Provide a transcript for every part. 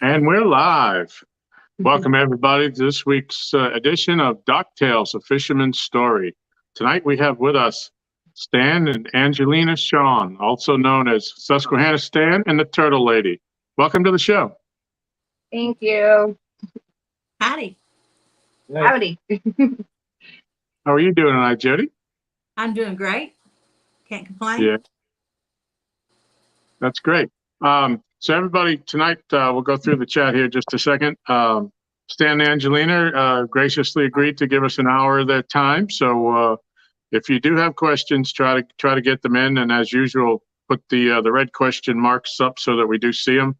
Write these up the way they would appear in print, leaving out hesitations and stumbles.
And we're live. Welcome, everybody, to this week's edition of Doc Tales, a Fisherman's Story. Tonight we have with us Stan and Angelina Chrzan, also known as Susquehanna Stan and the Turtle Lady. Welcome to the show. Thank you. Howdy. Howdy. How are you doing tonight, Jodi? I'm doing great. Can't complain. Yeah. That's great. So everybody, tonight we'll go through the chat here just a second. Stan and Angelina graciously agreed to give us an hour of their time. So if you do have questions, try to get them in. And as usual, put the red question marks up so that we do see them.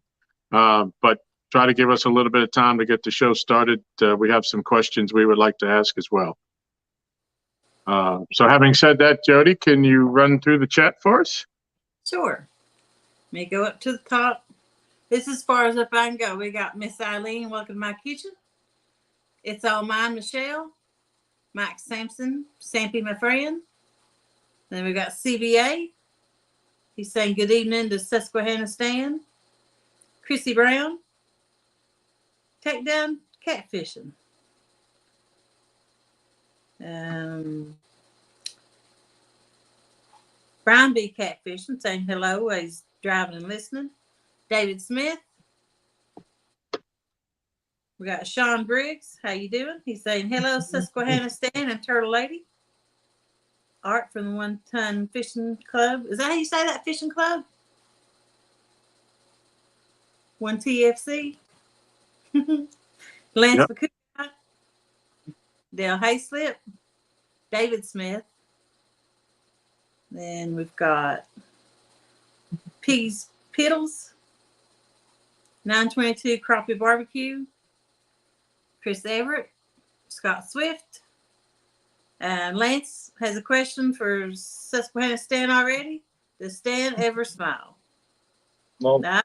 But try to give us a little bit of time to get the show started. We have some questions we would like to ask as well. So having said that, Jodi, can you run through the chat for us? Sure. Let me go up to the top. This is as far as up I can go. We got Miss Eileen, welcome to my kitchen. It's all mine, Michelle. Mike Sampson, Sampy, my friend. Then we got CBA. He's saying good evening to Susquehanna Stan. Chrissy Brown. Take down catfishing. Brian B. Catfishing saying hello. He's driving and listening. David Smith. We got Sean Briggs. How you doing? He's saying hello, Susquehanna Stan and Turtle Lady. Art from the One Ton Fishing Club. Is that how you say that, fishing club? One TFC. Lance McCoy. Dale Hayslip. David Smith. Then we've got Piggy's Piddles, 922 Crappie Barbecue, Chris Everett, Scott Swift, and Lance has a question for Susquehanna Stan already. Does Stan ever smile? Well, No.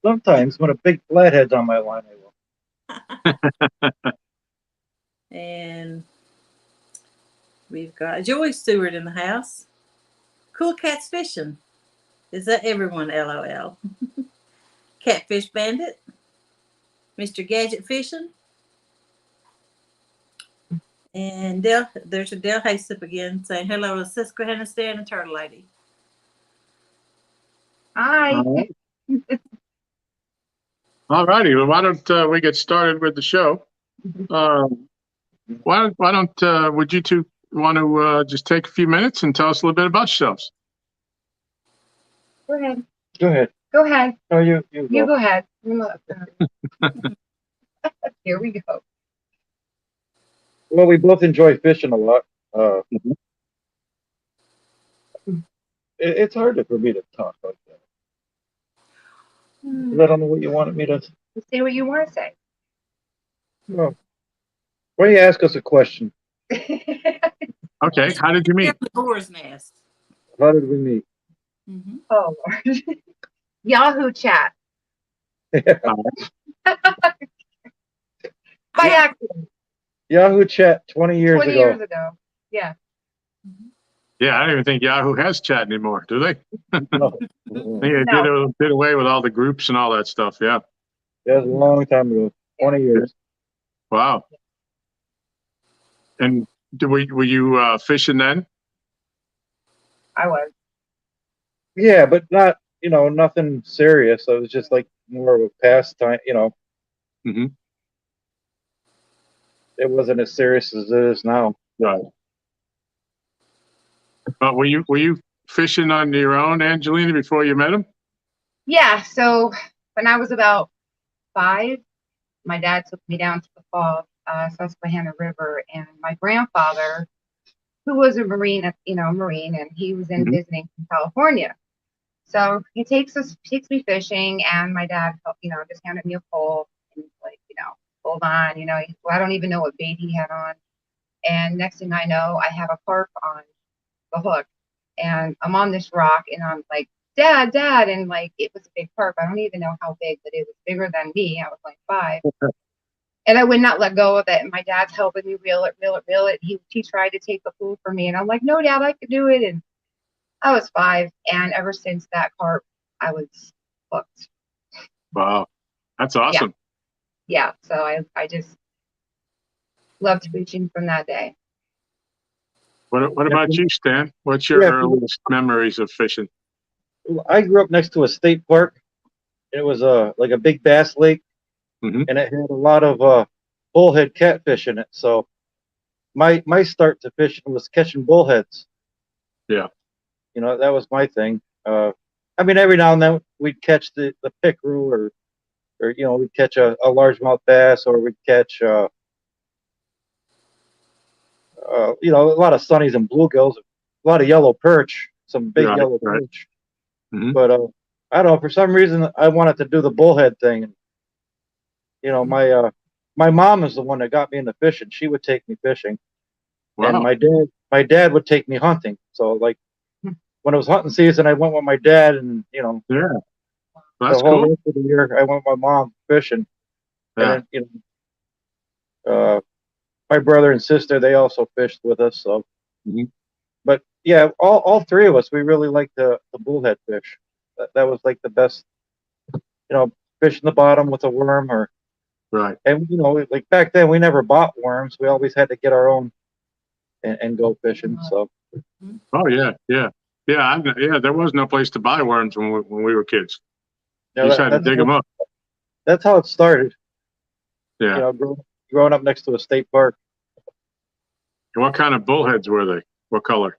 Sometimes when a big flathead's on my line, I will. And we've got Joy Stewart in the house. Cool Cats Fishing. Is that everyone? LOL. Catfish Bandit. Mr. Gadget Fishing. And there's a Dale Haysip again saying hello to Susquehanna Stan and Turtle Lady. Hi. All righty. Well, why don't we get started with the show? Why don't would you two want to just take a few minutes and tell us a little bit about yourselves? Go ahead. Go ahead. Go ahead. No, you go ahead. Here we go. Well, we both enjoy fishing a lot. It's hard for me to talk like that. I don't know what you wanted me to Say what you want to say. Well, why don't you ask us a question? Okay. How did you meet? The boar's nest. How did we meet? Mm-hmm. Oh, Lord. Yahoo chat. By accident. Yahoo chat 20 years 20 ago. years ago. Yeah. Yeah, I don't even think Yahoo has chat anymore, do they? No. They did away with all the groups and all that stuff. Yeah. That was a long time ago. 20 years. Wow. And were you fishing then? I was. Yeah, but not, nothing serious. I was just like more of a pastime, Mm-hmm. It wasn't as serious as it is now. Right. But were you fishing on your own, Angelina, before you met him? Yeah. So when I was about 5, my dad took me down to the fall Susquehanna River, and my grandfather, who was a Marine, and he was in visiting from California. So he takes me fishing, and my dad, just handed me a pole and like, hold on, I don't even know what bait he had on. And next thing I know, I have a carp on the hook, and I'm on this rock, and I'm like, Dad, and like, it was a big carp. I don't even know how big, but it was bigger than me. I was like 5. And I would not let go of it. And my dad's helping me reel it. He tried to take the food from me, and I'm like, no, Dad, I could do it. And I was 5, and ever since that carp, I was hooked. Wow. That's awesome. Yeah, so I just loved fishing from that day. What about you, Stan? What's your earliest memories of fishing? I grew up next to a state park. It was like a big bass lake, Mhm. and it had a lot of bullhead catfish in it. So my start to fishing was catching bullheads. Yeah. You know, that was my thing. I mean, every now and then we'd catch the pickerel, or you know, we'd catch a largemouth bass, or we'd catch you know, a lot of sunnies and bluegills, a lot of yellow perch, some big Right, yellow right. perch. Mhm. But I don't know, for some reason I wanted to do the bullhead thing. And, you know, my mom is the one that got me into fishing. She would take me fishing, and Wow. my dad would take me hunting. So like when it was hunting season, I went with my dad, and you know, Yeah. the That's whole cool. rest of the year I went with my mom fishing. And Yeah. then, you know, my brother and sister, they also fished with us. So, Mhm. but yeah, all three of us, we really liked the bullhead fish. That was like the best, you know, fishing the bottom with a worm, or Right. and you know, like back then we never bought worms. We always had to get our own and go fishing. So Oh yeah, yeah, yeah. Yeah, there was no place to buy worms when we were kids. you You know, just had to dig them up. that's how it started. You Yeah. know, growing up next to a state park. And what kind of bullheads were they? What color?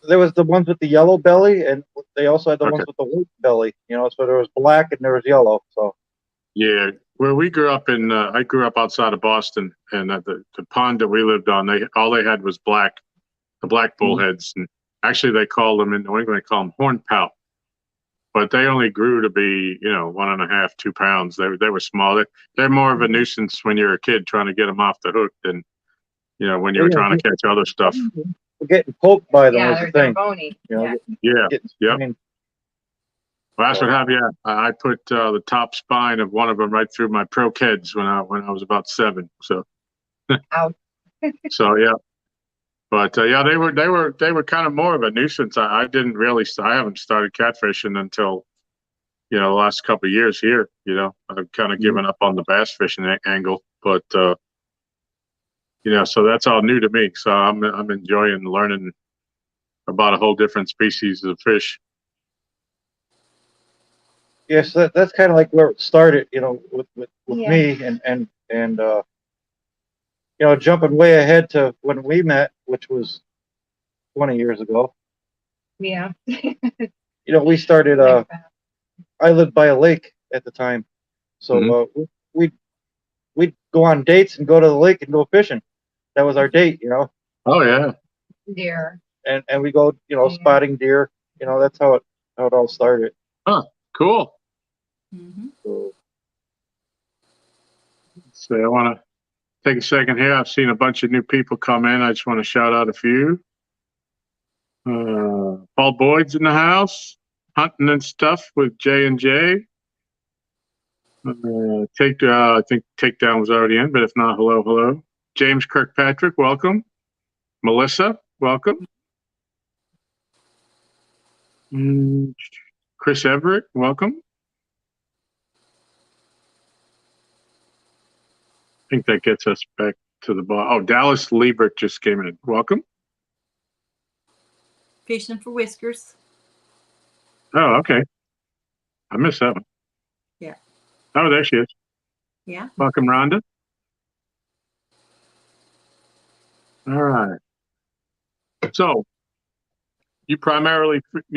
There was the ones with the yellow belly, and they also had the Okay. ones with the white belly. You know, so there was black and there was yellow. So Yeah, where we grew up I grew up outside of Boston, and at the pond that we lived on, all they had was the black bullheads, and actually they call them in New England, they call them horn pout, but they only grew to be 1.5, 2 pounds. They were small. They're more of a nuisance when you're a kid trying to get them off the hook than when you were trying to catch other stuff. getting poked by them Yeah, was the they're thing. bony. You know, Yeah, getting yep. sprained. Well, that's what happened. Yeah, I put the top spine of one of them right through my pro kids when I was about 7. So Ouch. so yeah. But yeah, they were kind of more of a nuisance. I didn't really. I haven't started catfishing until the last couple of years here. I've kind of given up on the bass fishing angle, but so that's all new to me. So I'm enjoying learning about a whole different species of fish. Yeah, so that's kind of like where it started. You know, with Yeah. me, and you know, jumping way ahead to when we met, which was 20 years ago. Yeah. You know, we started. Like that. I lived by a lake at the time, so we'd go on dates and go to the lake and go fishing. That was our date, you know. Oh yeah. Deer. And we go, you know, Yeah. spotting deer. You know, that's how it all started. Huh. Cool. Mm-hmm. So I want to take a second here. I've seen a bunch of new people come in. I just want to shout out a few. Paul Boyd's in the house, hunting and stuff with J&J. I think Takedown was already in, but if not, hello. James Kirkpatrick, welcome. Melissa, welcome. Chris Everett, welcome. I think that gets us back to the bottom. Oh, Dallas Liebert just came in. Welcome. Fishing for whiskers. Oh, okay. I missed that one. Yeah. Oh, there she is. Yeah. Welcome, Rhonda. All right. So, you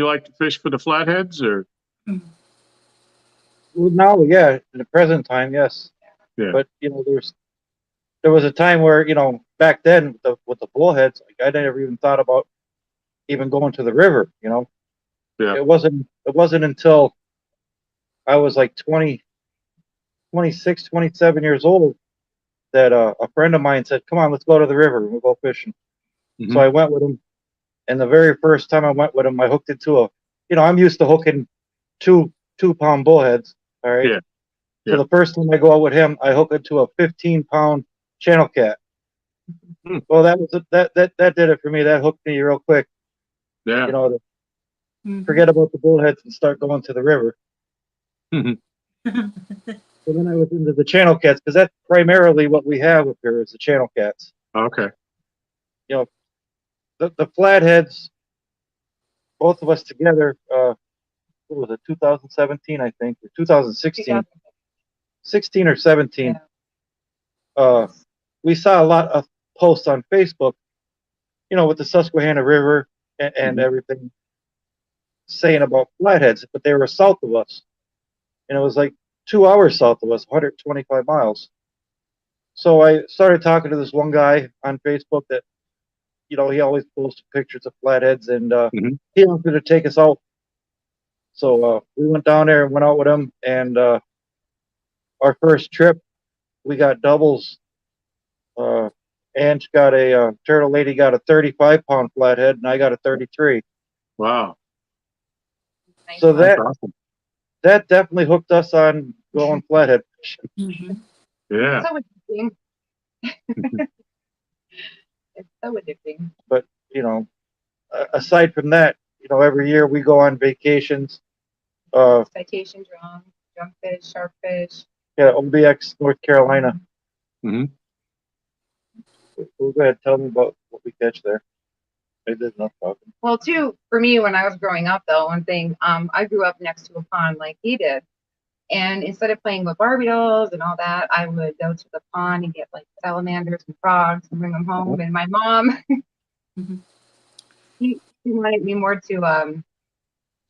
like to fish for the flatheads, or? Well, now, yeah, in the present time, yes. Yeah. But you know, there was a time where, you know, back then with the bullheads, like, I never even thought about even going to the river. You know, Yeah. it wasn't until I was like 20, 26, 27 years old that a friend of mine said, "Come on, let's go to the river and we'll go fishing." Mhm. So I went with him, and the very first time I went with him, I hooked into I'm used to hooking 2-pound bullheads. All right. Yeah. So Yeah. the first time I go out with him, I hook into a 15-pound channel cat. Hmm. Well, that did it for me. That hooked me real quick. Yeah. You know, to Mhm. forget about the bullheads and start going to the river. So then I was into the channel cats because that's primarily what we have up here is the channel cats. Okay. The flatheads, both of us together, what was it, 2017, I think, or 2016, 16 or 17. We saw a lot of posts on Facebook, with the Susquehanna River and everything saying about flatheads, but they were south of us. And it was like 2 hours south of us, 125 miles. So I started talking to this one guy on Facebook that, he always posted pictures of flatheads, and he wanted to take us out. So we went down there and went out with him, and our first trip, we got doubles. Ange got a turtle lady got a 35-pound flathead, and I got a 33. Wow. So That's awesome. that definitely hooked us on going flathead fishing. Mm-hmm. Yeah. So addicting. It's so addicting. But aside from that, every year we go on vacations. Citation drum, drumfish, sharkfish. Yeah, OBX, North Carolina. Mm-hmm. Go ahead, tell me about what we catch there. I did enough talking. Well, too, for me, when I was growing up, though, one thing, I grew up next to a pond like he did. And instead of playing with Barbie dolls and all that, I would go to the pond and get like salamanders and frogs and bring them home. And my mom, she wanted me more to,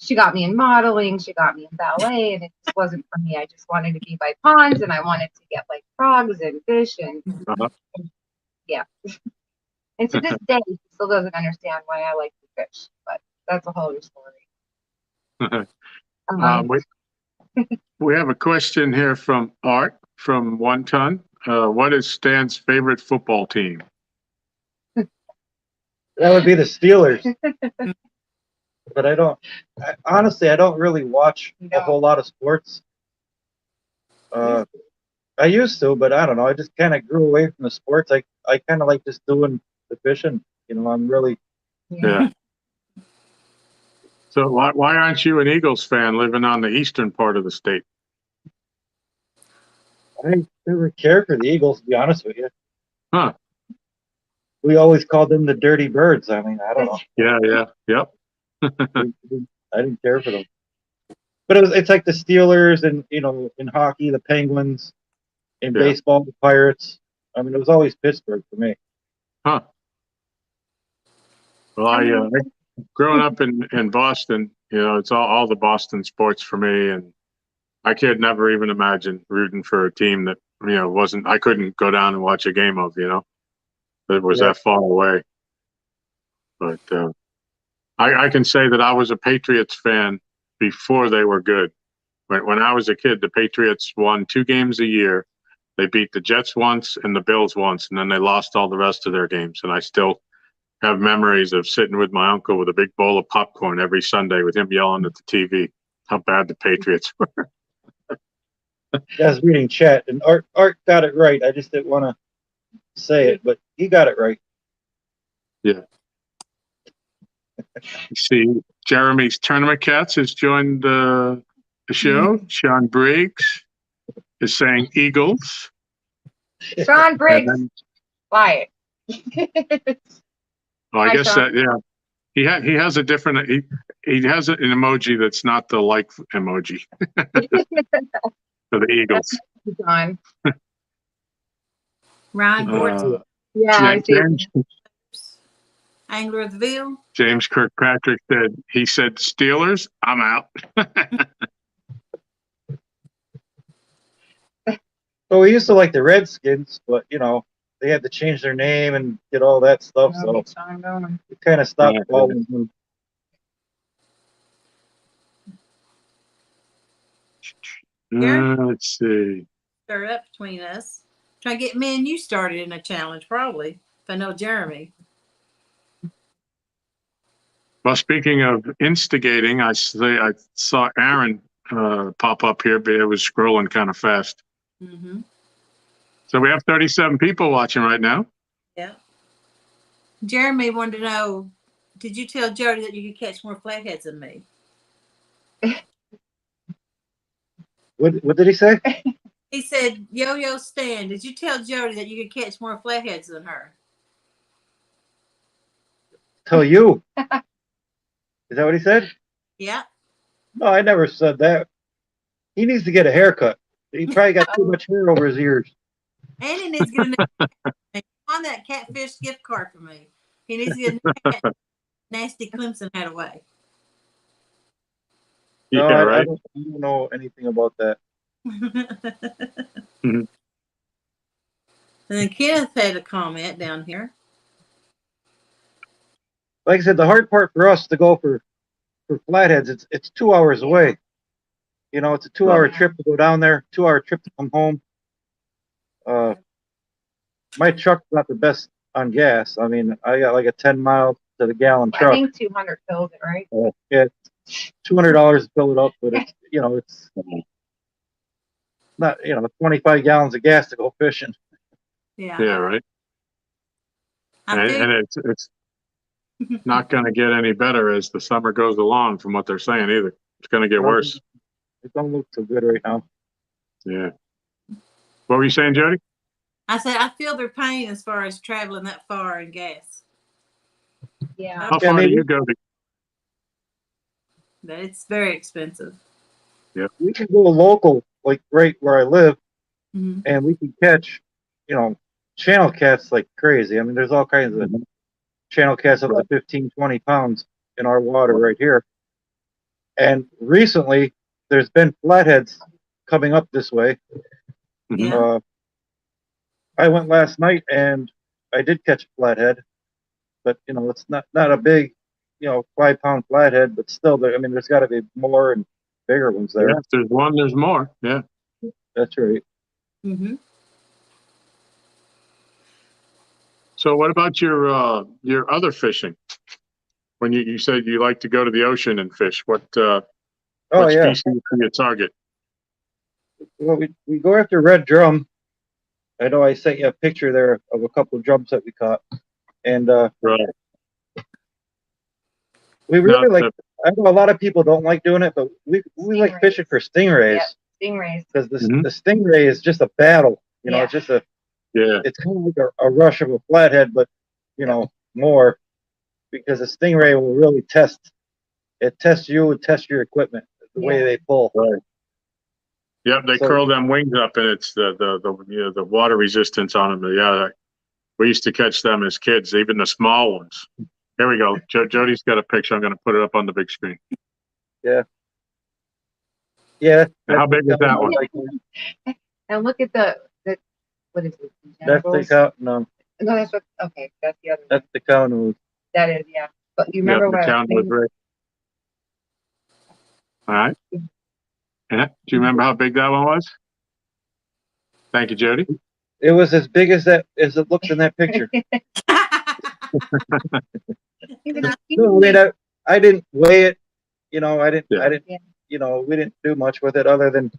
she got me in modeling, she got me in ballet, and it just wasn't for me. I just wanted to be by ponds, and I wanted to get like frogs and fish and yeah. And to this day, he still doesn't understand why I like to fish, but that's a whole other story. We have a question here from Art from One Ton. What is Stan's favorite football team? That would be the Steelers. But honestly, I don't really watch a whole lot of sports. I used to, but I don't know. I just kind of grew away from the sports. I kind of like just doing the fishing. I'm really. Yeah. So why aren't you an Eagles fan living on the eastern part of the state? I didn't really care for the Eagles, to be honest with you. Huh. We always called them the Dirty Birds. I mean, I don't know. Yeah. Yep. I didn't care for them. But it's like the Steelers and, in hockey, the Penguins, in baseball, the Pirates. I mean, it was always Pittsburgh for me. Huh. Well, growing up in Boston, it's all the Boston sports for me. And I could never even imagine rooting for a team that, I couldn't go down and watch a game of, it was that far away. But I can say that I was a Patriots fan before they were good. When I was a kid, the Patriots won 2 games a year. They beat the Jets once and the Bills once, and then they lost all the rest of their games. And I still have memories of sitting with my uncle with a big bowl of popcorn every Sunday with him yelling at the TV how bad the Patriots were. I was reading chat, and Art got it right. I just didn't want to say it, but he got it right. Yeah. You see, Jeremy's Tournament Cats has joined the show. Sean Briggs is saying Eagles. Sean Briggs, quiet. Well, I Hi, guess Sean. that he has a different he has an emoji that's not the like emoji for the Eagles. John. Ryan Gordon, I see. Angler of the Ville. James Kirkpatrick said Steelers. I'm out. Well, we used to like the Redskins, but they had to change their name and get all that stuff, so we kind of stopped following them. Let's see. Stir up between us. Try to get me and you started in a challenge, probably. If I know Jeremy. Well, speaking of instigating, I saw Aaron pop up here, but it was scrolling kind of fast. Mm-hmm. So we have 37 people watching right now. Yeah. Jeremy wanted to know, did you tell Jodi that you could catch more flatheads than me? What did he say? He said, Yo-Yo Stan, did you tell Jodi that you could catch more flatheads than her? Tell you. Is that what he said? Yeah. No, I never said that. He needs to get a haircut. He probably got too much hair over his ears. And he needs to get a on that Catfish gift card for me. He needs to get a new nasty Clemson hat away. No, Yeah, I right. don't know anything about that. Mhm. And then Kenneth had a comment down here. Like I said, the hard part for us to go for Flatheads, it's 2 hours away. You know, it's a 2 hour Right. trip to go down there, 2 hour trip to come home. My truck's not the best on gas. I mean, I got like a 10 mile to the gallon I truck. think 200 fills it, right? Yeah, $200 to fill it up, but it's it's not 25 gallons of gas to go fishing. Yeah. Yeah, right. I And figured, it's not going to get any better as the summer goes along, from what they're saying either. It's going to get worse. It don't look so good right now. Yeah. What were you saying, Jodi? I said I feel their pain as far as traveling that far in gas. Yeah. How Yeah, far do maybe- you go to? That it's very expensive. We can go local, like right where I live, Mhm. and we can catch, channel cats like crazy. I mean, there's all kinds of channel cats up to 15, 20 pounds in our water right here. And recently, there's been flatheads coming up this way. Mhm. Yeah. I went last night and I did catch a flathead, but it's not a big, 5 pound flathead, but still, there's got to be more and bigger ones there. Yeah, if there's one, there's more. Yeah. That's right. Mm-hmm. So what about your other fishing? When you said you like to go to the ocean and fish, what Oh yeah. species do you target? Well, we go after red drum. I know I sent you a picture there of a couple of drums that we caught, and Right. we really Now, like. I know a lot of people don't like doing it, but we like Stingrays. fishing for stingrays Yep. Stingrays. because Mhm. the stingray is just a battle. Yeah. It's just yeah. it's kind of like a rush of a flathead, but more because the stingray will really test you and test your equipment the way Yeah. they pull. Right. Yep, they So- curl them wings up, and it's the water resistance on them. Yeah, we used to catch them as kids, even the small ones. Here we go. Jodi's got a picture. I'm going to put it up on the big screen. Yeah. How big is that one? And look at the what is it? That's the Genitals? cow. No, No, that's what. Okay, that's the other. that's the cow nose. That is, yeah. But you Yeah, remember the what I was count was saying? right. All right. Yeah. Do you remember how big that one was? Thank you, Jodi. It was as big as it looks in that picture. Even a No, teeny- I didn't weigh it. Yeah. Yeah. We didn't do much with it other than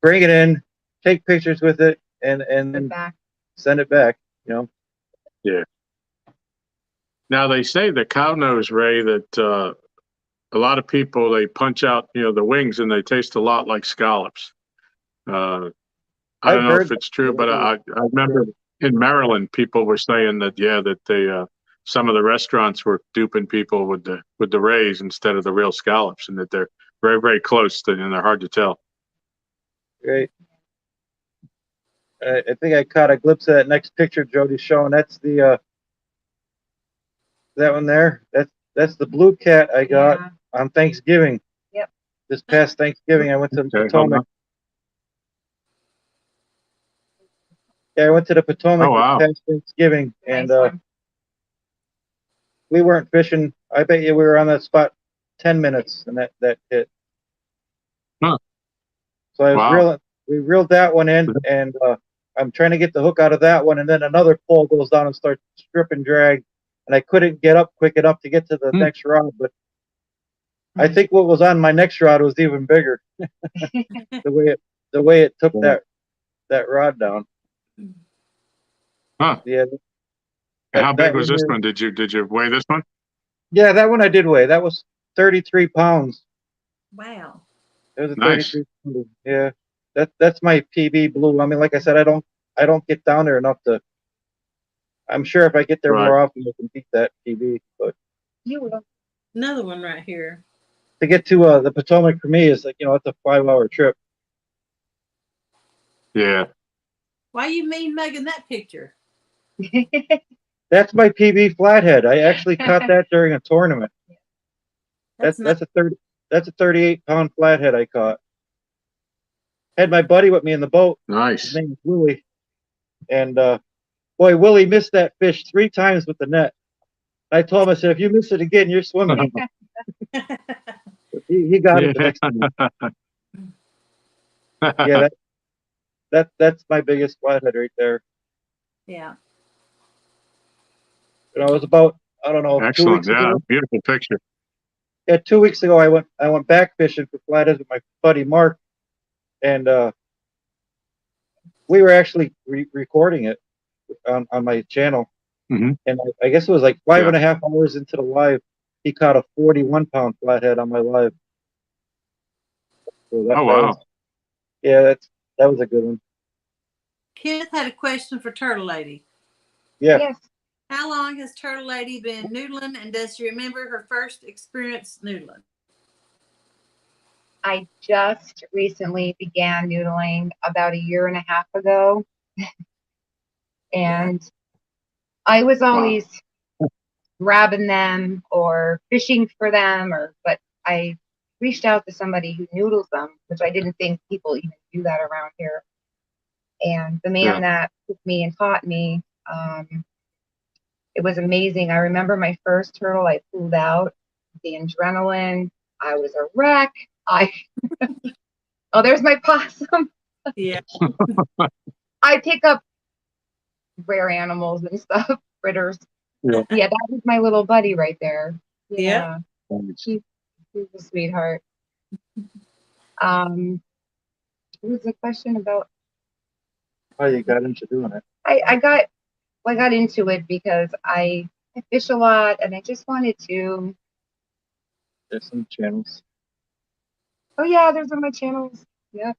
bring it in, take pictures with it, and then back. send it back. Now they say the cow nose ray that a lot of people, they punch out the wings and they taste a lot like scallops. I I've don't know if heard it's true, but I remember in Maryland people were saying that that they some of the restaurants were duping people with the rays instead of the real scallops, and that they're very, very close and they're hard to tell. Right. I think I caught a glimpse of that next picture Jody's showing. That's the that one there. That's the blue cat I got Yeah. on Thanksgiving. Yep. This past Thanksgiving, I went to the Okay, hold Potomac. on. Yeah, I went to the Potomac Oh, wow. this past Thanksgiving, and Nice one. we weren't fishing. I bet you we were on that spot 10 minutes, and that hit. Huh. So I was Wow. we reeled that one in, and I'm trying to get the hook out of that one, and then another pole goes down and starts strip and drag, and I couldn't get up quick enough to get to the next rod, but I think what was on my next rod was even bigger. the way it took Yeah. that rod down. Huh. Yeah. And how that big was one this is- one? Did you weigh this one? Yeah, that one I did weigh. That was 33 pounds. Wow. It was a Nice. 33 pounder. Yeah. that's my PB blue. I mean, like I said, I don't get down there enough to. I'm sure if I get there Right. more often, I can beat that PB. But You will. Another one right here. to get to the Potomac for me is like, it's a 5-hour trip. Yeah. Why you mean Megan that picture? That's my PB flathead. I actually caught that during a tournament. That's not, a 38-pound flathead I caught. Had my buddy with me in the boat. His Nice. name is Willie, and boy, Willie missed that fish 3 times with the net. I told him, I said, if you miss it again, you're swimming. He got it the next time. Yeah, that's my biggest flathead right there. yeah. It was about, I don't know, 2 Excellent. weeks Yeah. ago. Beautiful picture. Yeah, 2 weeks ago I went back fishing for flatheads with my buddy Mark, and we were actually recording it on my channel. Mm-hmm. And I guess it was like 5.5 hours into the live, he caught a 41-pound flathead on my live. So Oh, wow. that was a good one. Kenneth had a question for Turtle Lady. Yeah. Yes. How long has Turtle Lady been noodling, and does she remember her first experience noodling? I just recently began noodling about 1.5 years ago. And I was always grabbing them or fishing for them, but I reached out to somebody who noodles them, which I didn't think people even do that around here. And the man that took me and taught me, it was amazing. I remember my first turtle I pulled out, the adrenaline. I was a wreck. Oh, there's my possum. Yeah. I pick up rare animals and stuff, critters. Yeah. Yeah, that was my little buddy right there. Yeah. She's a sweetheart. What was the question about? Oh, you got into doing it. I got into it because I fish a lot and I just wanted to. There's some channels. Oh yeah, there's on my channels. Yep.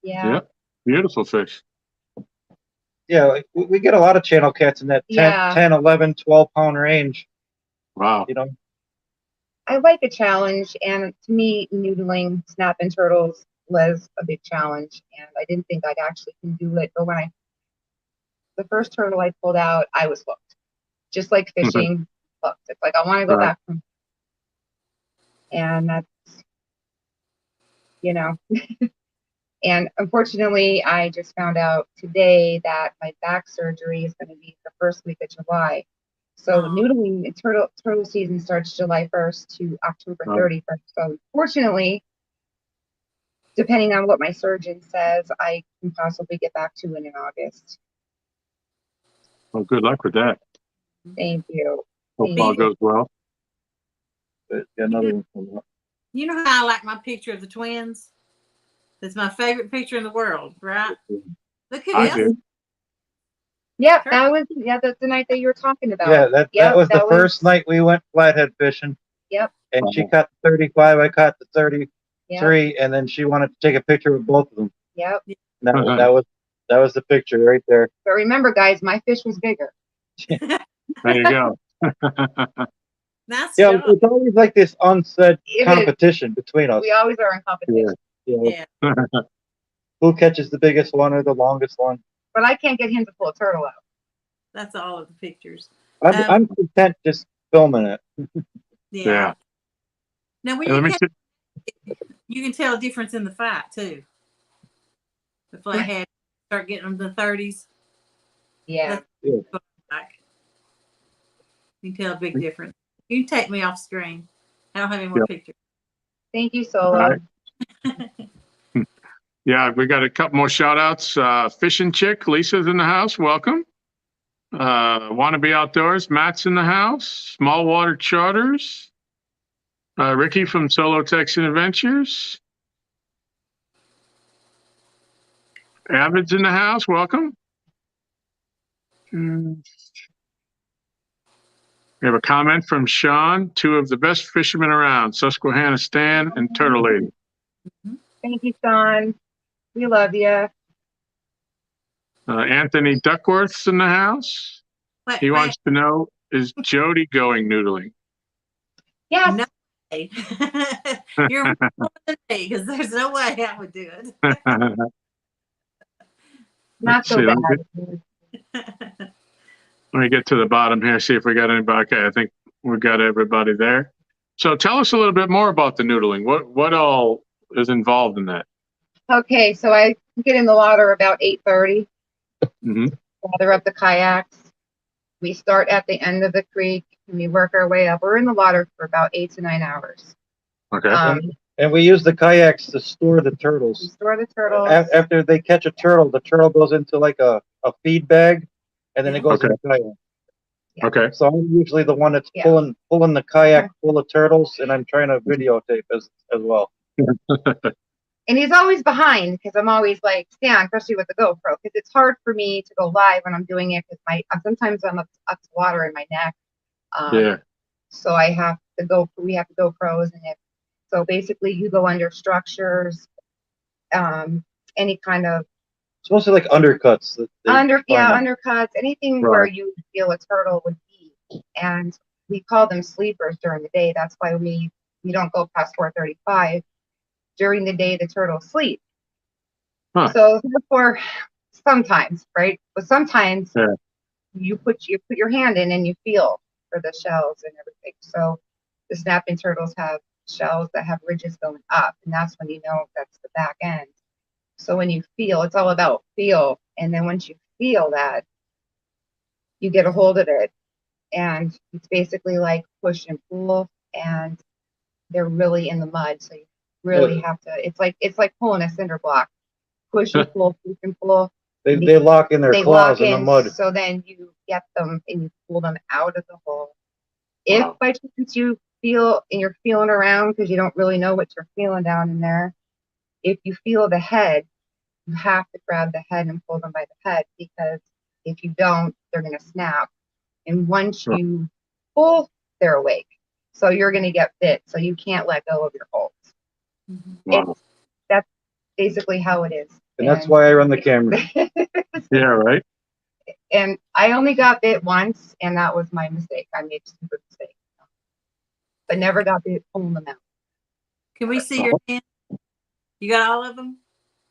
Yeah. Yeah. Beautiful fish. Yeah, like we get a lot of channel cats in that 10, 11, 12-pound range. Wow. I like a challenge, and to me, noodling snapping turtles was a big challenge, and I didn't think I'd actually can do it. But when the first turtle I pulled out, I was hooked. Just like fishing, hooked. It's like I want to go back from. And that's, and unfortunately, I just found out today that my back surgery is going to be the first week of July. So noodling turtle season starts July 1st to October 31st. So fortunately, depending on what my surgeon says, I can possibly get back to it in August. Well, good luck with that. Thank you. Hope all goes well. But another one coming up. You know how I like my picture of the twins? It's my favorite picture in the world, right? Look who I else. do. Yeah, that was the night that you were talking about. Yeah, that was the first night we went flathead fishing. Yep. And she caught the 35, I caught the 33, Yep. and then she wanted to take a picture with both of them. Yep. And that was the picture right there. But remember, guys, my fish was bigger. There you go. Nice Yeah, job. it's always like this unsaid competition between us. We always are in competition. Yeah. Who catches the biggest one or the longest one? But I can't get him to pull a turtle out. That's all of the pictures. I'm content just filming it. Yeah. Now, when you can tell a difference in the fight too. The flathead start getting them to the 30s. Yeah. You can tell a big difference. You can take me off screen. I don't have any more pictures. Thank you, Solo. Yeah, we got a couple more shout outs. Fishing Chick, Lisa's in the house. Welcome. Wannabe Outdoors, Matt's in the house. Small Water Charters. Ricky from Solo Texan Adventures. Avid's in the house. Welcome. We have a comment from Sean, 2 of the best fishermen around, Susquehanna Stan and Turtle Lady. Thank you, Sean. We love you. Anthony Duckworth's in the house. Wait, He wants to know, is Jodi going noodling? Yes. No way. You're more than me because there's no way I would do it. Not so see, bad. Let me get to the bottom here, see if we got anybody. Okay, I think we got everybody there. So tell us a little bit more about the noodling. What all is involved in that? Okay, so I get in the water about 8:30. Mm-hmm. Gather up the kayaks. We start at the end of the creek and we work our way up. We're in the water for about 8 to 9 hours. Okay. And we use the kayaks to store the We turtles. store the turtles. After they catch a turtle, the turtle goes into like a feed bag, and then it goes in the kayak. Okay. So I'm usually the one that's Yeah. pulling the kayak full of turtles, and I'm trying to videotape as well. And he's always behind because I'm always like, Stan, especially with the GoPro, because it's hard for me to go live when I'm doing it because sometimes I'm up to water in my neck. Yeah. So I have to go. We have to GoPros, and so basically you go under structures, any kind of It's mostly like undercuts. undercuts, anything Right. where you feel a turtle would be, and we call them sleepers during the day. That's why we don't go past 4:35. During the day, the turtles sleep. Huh. So therefore, sometimes, right? But sometimes Yeah. you put your hand in and you feel for the shells and everything. So the snapping turtles have shells that have ridges going up, and that's when you know that's the back end. So when you feel, it's all about feel, and then once you feel that, you get a hold of it, and it's basically like push and pull, and they're really in the mud, so you really have to. It's like pulling a cinder block. Push and pull, push and pull. They lock in their claws in the mud. So then you get them and you pull them out of the hole. If by chance you feel and you're feeling around because you don't really know what you're feeling down in there, if you feel the head, you have to grab the head and pull them by the head, because if you don't, they're going to snap. And once you pull, they're awake. So you're going to get bit. So you can't let go of your holds. Wow. That's basically how it is. And that's why I run the camera. Yeah, right. And I only got bit once, and that was my mistake. I made a stupid mistake. But never got bit pulling them out. Can we see your hand? You got all of them?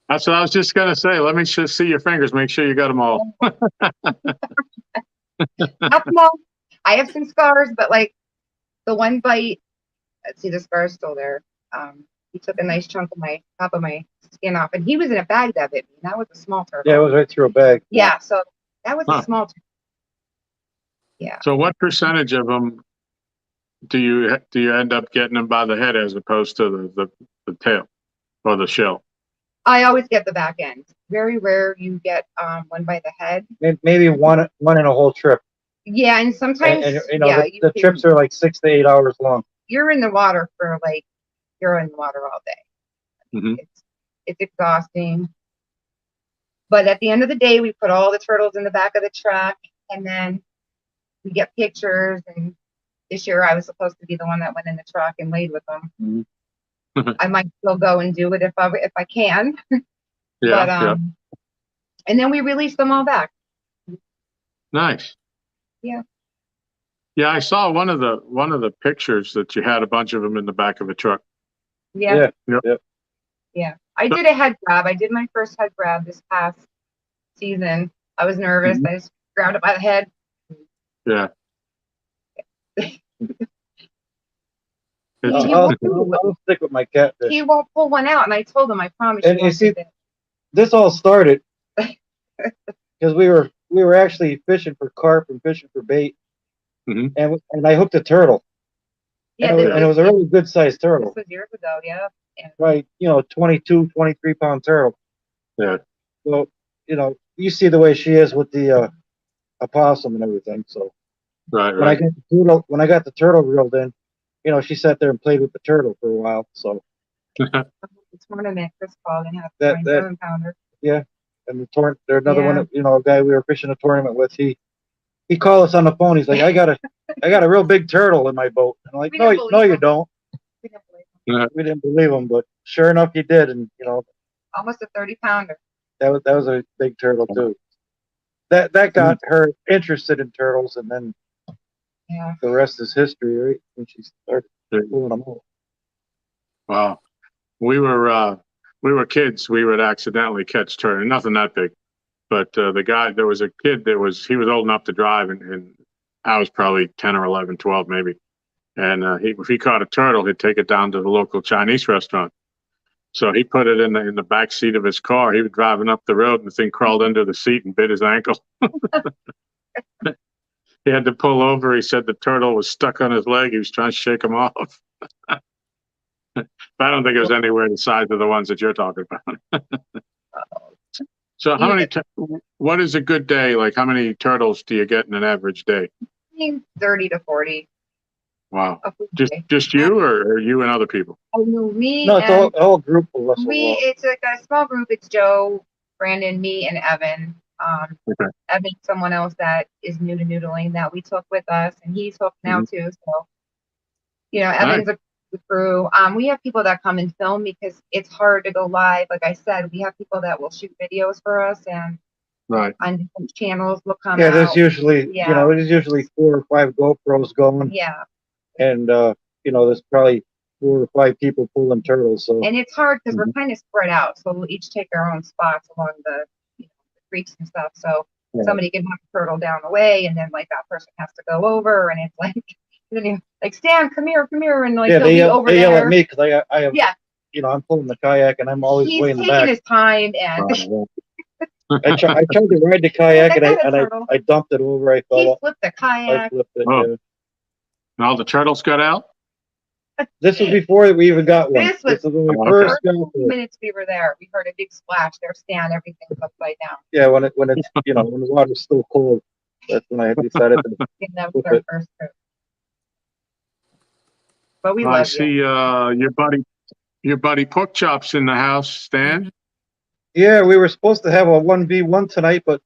That's what I was just gonna say. Let me just see your fingers. Make sure you got them all. Not small. I have some scars, but like the one bite, let's see, the scar's still there. He took a nice chunk of my top of my skin off, and he was in a bag that bit me. That was a small turtle. Yeah, it was right through a bag. Yeah, so that was a small turtle. Yeah. So what percentage of them do you end up getting them by the head as opposed to the tail or the shell? I always get the back end. Very rare you get one by the head. Maybe one in a whole trip. Yeah, and sometimes And you know, the trips are like 6 to 8 hours long. You're in the water for you're in the water all day. Mm-hmm. It's exhausting. But at the end of the day, we put all the turtles in the back of the truck, and then we get pictures. And this year I was supposed to be the one that went in the truck and laid with them. Mm-hmm. I might still go and do it if I can. Yeah, but, and then we release them all back. Nice. Yeah. Yeah, I saw one of the pictures that you had a bunch of them in the back of a truck. Yeah. Yep. Yeah. I did a head grab. I did my first head grab this past season. I was nervous. Mm-hmm. I just grabbed it by the head. Yeah. I'll stick with my catfish. He won't pull one out, and I told him, I promise. And you see, this all started because we were actually fishing for carp and fishing for bait, mm-hmm. and I hooked a turtle. Yeah, and it was a really good sized turtle. This was years ago, yeah. Right, 22, 23 pound turtle. Yeah. So, you see the way she is with the opossum and everything. So right. When I got the turtle reeled in, she sat there and played with the turtle for a while. So the tournament, Chris called and had that 7-pounder. Yeah, and there's another one. A guy we were fishing a tournament with. He called us on the phone. He's like, I got a real big turtle in my boat. And I'm like, no, you don't. We didn't believe him, but sure enough, he did. And almost a 30-pounder. That was a big turtle too. That got her interested in turtles, and then Yeah. the rest is history, right? When she started pulling them out. Wow. We were kids. We would accidentally catch turtle. Nothing that big. But there was a kid he was old enough to drive, and I was probably 10 or 11, 12 maybe. And if he caught a turtle, he'd take it down to the local Chinese restaurant. So he put it in the back seat of his car. He was driving up the road, and the thing crawled into the seat and bit his ankle. He had to pull over. He said the turtle was stuck on his leg. He was trying to shake him off. But I don't think it was anywhere the size of the ones that you're talking about. So what is a good day? Like, how many turtles do you get in an average day? 30 to 40. Wow. A food day. Just you or you and other people? Oh, no, me No, it's and a whole group of us. it's like a small group. It's Joe, Brandon, me, and Evan. Okay. Evan, someone else that is new to noodling that we took with us, and he's hooked now too. So, Evan's a crew. We have people that come and film because it's hard to go live. Like I said, we have people that will shoot videos for us, and on different channels will come out. There's usually, there's usually 4 or 5 GoPros going. Yeah. And, there's probably 4 or 5 people pulling turtles. So. And it's hard because we're kind of spread out. So we'll each take our own spots along the, the creeks and stuff. So somebody can have a turtle down the way, and then like that person has to go over, and it's like, then you like, Stan, come here, and like they yell at me because I have, I'm pulling the kayak and I'm always way in the back. He's taking his time, and I tried to ride the kayak and I dumped it over. I fell off. Flipped the kayak. I flipped it. Oh. And all the turtles got out? This was before we even got one. This was when we first got 2 minutes we were there. We heard a big splash. There's Stan. Everything's upside down. Yeah, when it's when the water's still cold, that's when I decided to. That was our first trip. But we love I see your buddy Pork Chop's in the house, Stan. Yeah, we were supposed to have a 1v1 tonight, but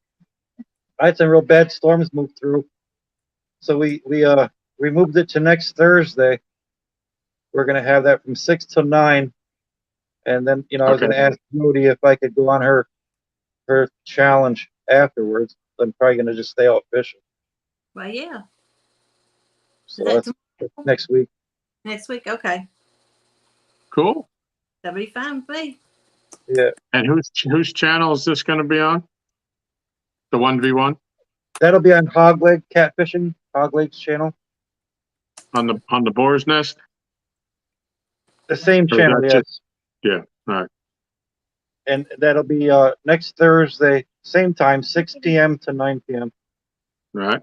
I had some real bad storms move through, so we moved it to next Thursday. We're gonna have that from 6 to 9, and then I was gonna ask Jodi if I could go on her challenge afterwards. I'm probably gonna just stay out fishing. Well, yeah. So that's next week. Next week, okay. Cool. That'll be fine with me. Yeah. And whose channel is this going to be on? The 1v1? That'll be on Catfishing, Hogleg's channel. On the Boar's Nest? The same channel, yes. Yeah, all right. And that'll be next Thursday, same time, 6 p.m. to 9 p.m. Right.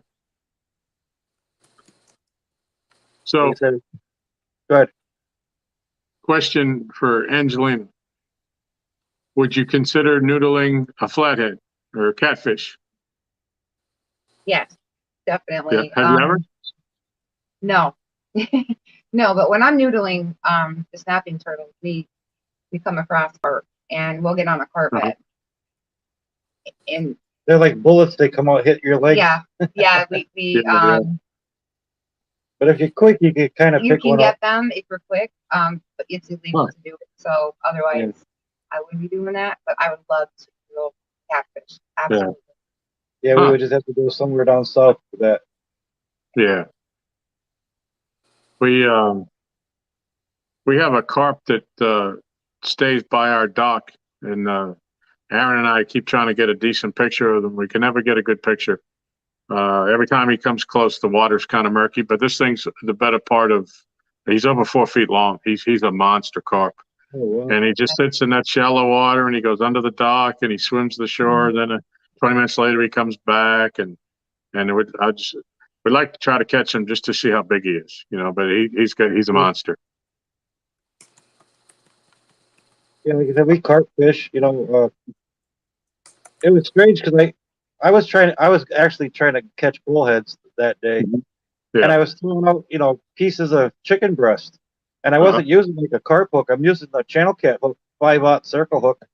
So, go ahead. Question for Angelina. Would you consider noodling a flathead or a catfish? Yes, definitely. Yeah. Have you ever? No. No, but when I'm noodling the snapping turtles, we come across carp, and we'll get on a carp bed. And they're like bullets. They come out, hit your leg. Yeah. We But if you're quick, you can kind of pick one up. You can get them if you're quick, but it's illegal to do it. So otherwise, I wouldn't be doing that. But I would love to do catfish. Absolutely. Yeah, we would just have to go somewhere down south for that. Yeah. We have a carp that stays by our dock, and Aaron and I keep trying to get a decent picture of them. We can never get a good picture. Every time he comes close, the water's kind of murky, but this thing's the better part of, he's over 4 feet long. He's a monster carp. Oh, wow. And he just sits in that shallow water, and he goes under the dock, and he swims the shore. And then 20 minutes later, he comes back, and we'd like to try to catch him just to see how big he is, but he's a monster. Yeah, like I said, we carp fish, it was strange because I was actually trying to catch bullheads that day. Yeah. And I was throwing out, pieces of chicken breast, and I wasn't using like a carp hook. I'm using a channel cat hook, 5/0 circle hook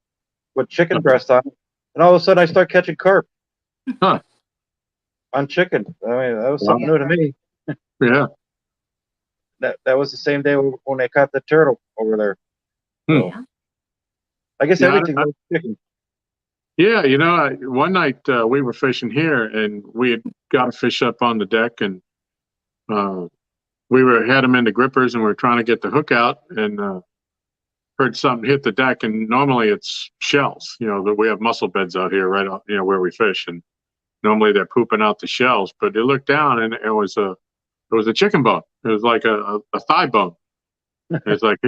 with chicken breast on it. And all of a sudden I start catching carp on chicken. I mean, that was something new to me. Yeah. That was the same day when I caught the turtle over there. Yeah. I guess Yeah, everything was chicken. Yeah, one night we were fishing here, and we had got a fish up on the deck, and we had them in the grippers, and we were trying to get the hook out, and heard something hit the deck. And normally it's shells. That we have mussel beds out here, right out, where we fish, and normally they're pooping out the shells. But they looked down, and it was a chicken bone. It was like a thigh bone. It's like.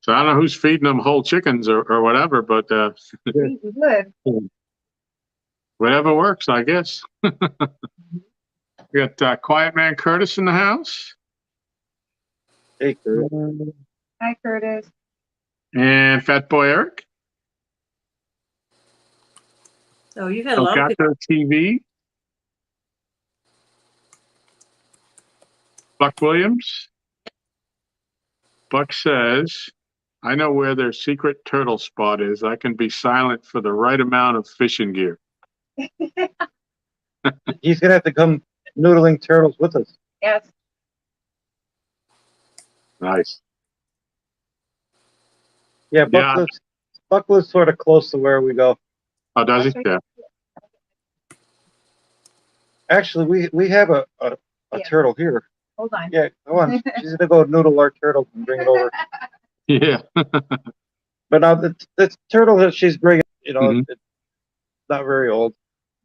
So I don't know who's feeding them whole chickens or whatever, but Good. whatever works, I guess. We got Quiet Man Curtis in the house. Hey, Kurt. Hi, Curtis. And Fat Boy Eric. Oh, you've had a lot of people. Elgato TV. Buck Williams. Buck says, I know where their secret turtle spot is. I can be silent for the right amount of fishing gear. He's gonna have to come noodling turtles with us. Yes. Nice. Yeah, Yeah. Buck lives sort of close to where we go. Oh, does he? Yeah. Actually, we have a Yeah. turtle here. Hold on. Yeah, come on. She's gonna go noodle our turtle and bring it over. Yeah. But now the turtle that she's bringing, Mhm. it's not very old,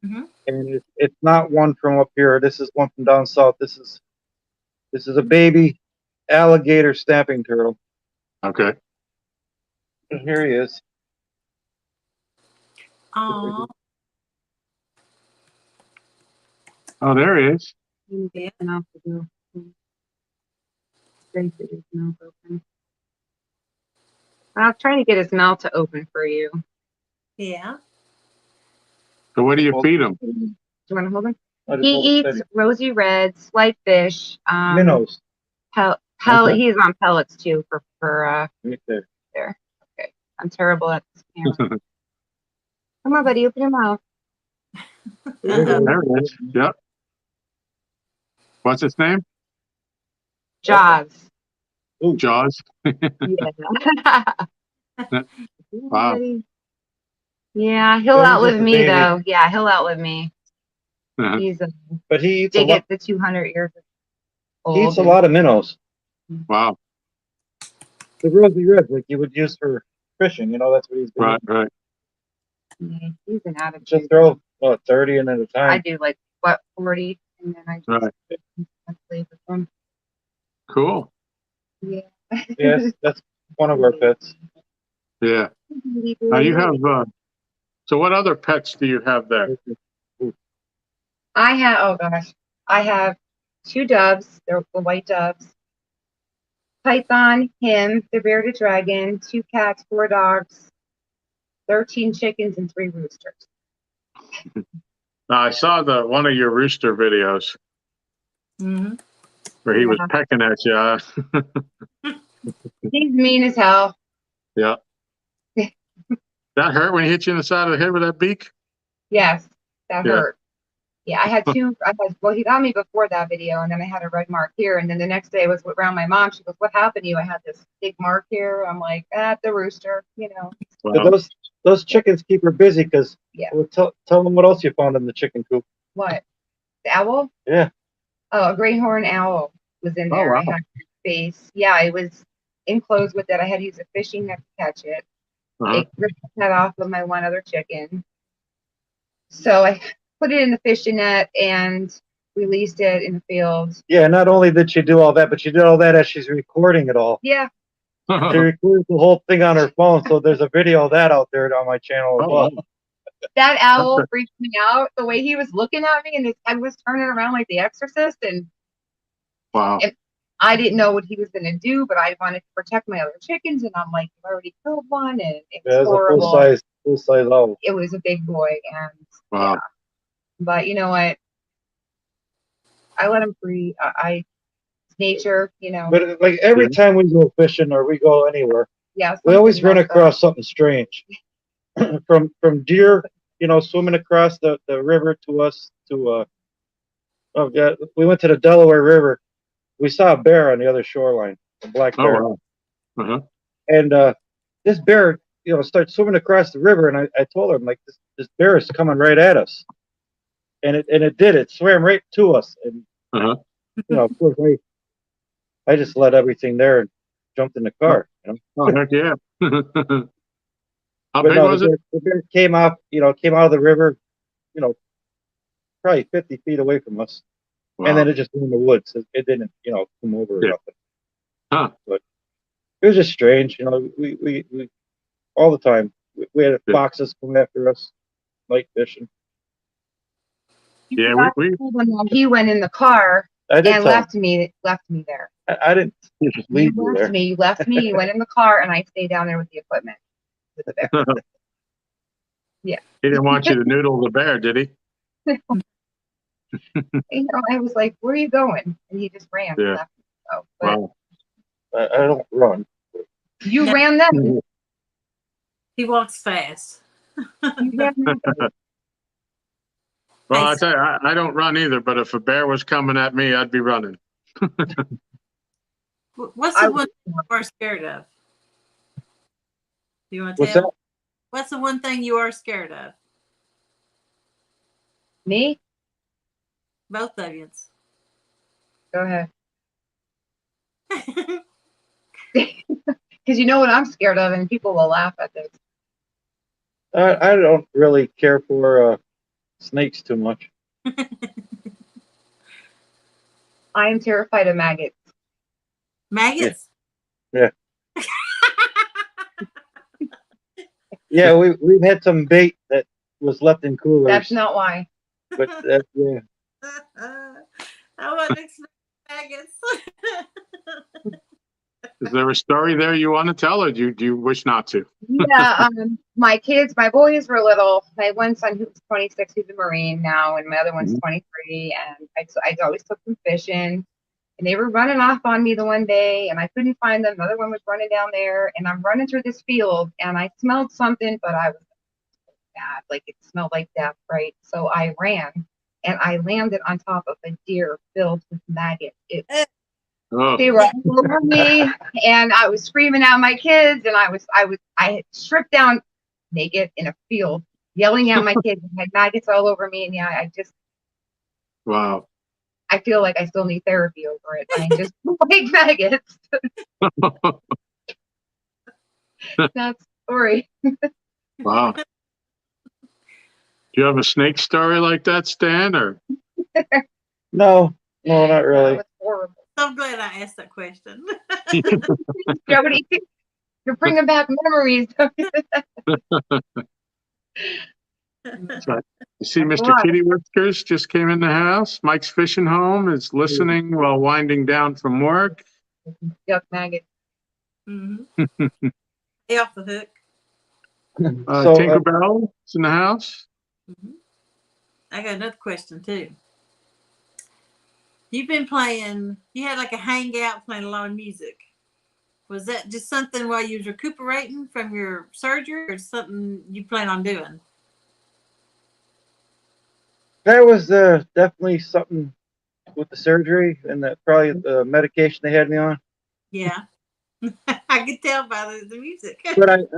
Mhm. and it's not one from up here. This is one from down south. This is a baby alligator snapping turtle. Okay. And here he is. Aw. Oh, there he is. Yeah. Mouth to do. Great that his mouth open. I'll try to get his mouth to open for you. Yeah. So what do you feed him? Do you want to hold him? I just He hold it eats steady. rosy reds, light fish, Minnows. pellet. Okay. He's on pellets too for Right there. there. Okay. I'm terrible at this camera. Come on, buddy, open your mouth. There he is. Yep. What's his name? Jaws. Jaws. Yeah. Wow. Yeah, he'll So he's outlive just a me baby. though. Yeah, he'll outlive me. Uh-huh. He's But he eats they a lot. get the 200 years old. He eats a lot of minnows. Wow. The rosy reds, like you would use for fishing. That's what he's doing. Right, right. Yeah, he's an attitude. Just throw 30 in at a I time. do 40, and then I just Right. play with them. Cool. Yeah. Yes, that's one of our pets. Yeah. Now you have, so what other pets do you have there? I have 2 doves. They're the white doves. Python, him, the bearded dragon, 2 cats, 4 dogs, 13 chickens, and 3 roosters. Now, I saw one of your rooster videos Mm-hmm. where he was Yeah. pecking at you. He's mean as hell. Yeah. That hurt when he hit you in the side of the head with that beak? Yes, that Yeah. hurt. Yeah, I had 2. Well, he got me before that video, and then I had a red mark here. And then the next day I was around my mom. She goes, "What happened to you?" I had this big mark here. I'm like, the rooster, But Wow. those chickens keep her busy because Yeah. tell them what else you found in the chicken coop. What? The owl? Yeah. Oh, a great horn owl was in Oh, there. wow. I had space. Yeah, it was enclosed with it. I had to use a fishing net to catch it. Uh-huh. It ripped the head off of my one other chicken. So I put it in the fishing net and released it in the field. Yeah, not only did she do all that, but she did all that as she's recording it all. Yeah, She recorded the whole thing on her phone, so there's a video of that out there on my channel as Oh, well. wow. that owl freaked me out. The way he was looking at me and his head was turning around like the exorcist. And Wow. I didn't know what he was going to do, but I wanted to protect my other chickens. And I'm like, "You already killed one." And it was Yeah, it's a horrible. full size owl. It was a big boy. And Wow. yeah. But you know what? I let him free. It's nature, But like every time we go fishing or we go anywhere, Yeah. we always something run messed up. across something strange. from deer, swimming across the river to us to we went to the Delaware River. We saw a bear on the other shoreline, a black Oh, bear. wow. Uh-huh. And this bear, starts swimming across the river, and I told her, I'm like, this bear is coming right at us, and it did. It swam right to us, and of course I just let everything there and jumped in the car. Oh, heck yeah. How But big no, was it? the bear came out of the river, probably 50 feet away from us, Wow. and then it just went in the woods. It didn't, come over or Yeah. nothing. Huh. But it was just strange, we all the time we had Yeah. foxes coming after us, night fishing. Yeah, He went in the car I did and tell left me there. I didn't You leave you left there. me. You left me. You went in the car, and I stayed down there with the equipment. With the bear. Yeah. He didn't want you to noodle the bear, did he? I was like, "Where are you going?" And he just ran. Yeah. And left me. So, but Wow. I don't run. you No. ran them. He walks fast. You ran them. Well, Hey, I tell you, I don't run either, but if a bear was coming at me, I'd be running. What's the one thing you are scared of? Do you want to What's tell? that? What's the one thing you are scared of? Me? Both of you. Go ahead. Because you know what I'm scared of, and people will laugh at this. I don't really care for snakes too much. I am terrified of maggots. Maggots? Yeah. Yeah, we've had some bait that was left in coolers. That's not why. But yeah. I wasn't expecting maggots. Is there a story there you want to tell, or do you wish not to? Yeah, my boys were little. My one son, who's 26, he's a Marine now, and my other one's 23. And I always took them fishing, and they were running off on me the one day, and I couldn't find them. Another one was running down there, and I'm running through this field, and I smelled something, but I was bad. Like it smelled like death, right? So I ran, and I landed on top of a deer filled with maggots. Oh, They were all over me, and I was screaming at my kids, and I had stripped down naked in a field, yelling at my kids, and had maggots all over me, and yeah, wow. I feel like I still need therapy over it. I just like maggots. That's the story. Wow. Do you have a snake story like that, Stan? Or No, not really. That was horrible. So glad I asked that question. Jodi, you're bringing back memories. you see, Mr. Kitty Whiskers just came in the house. Mike's fishing home, is listening while winding down from work. Yuck maggots. Mm-hmm. Stay off the hook. Tinkerbell is in the house. Mm-hmm. I got another question too. You've been playing, you had like a hangout playing a lot of music. Was that just something while you was recuperating from your surgery, or something you plan on doing? That was definitely something with the surgery and probably the medication they had me on. Yeah. I could tell by the music. But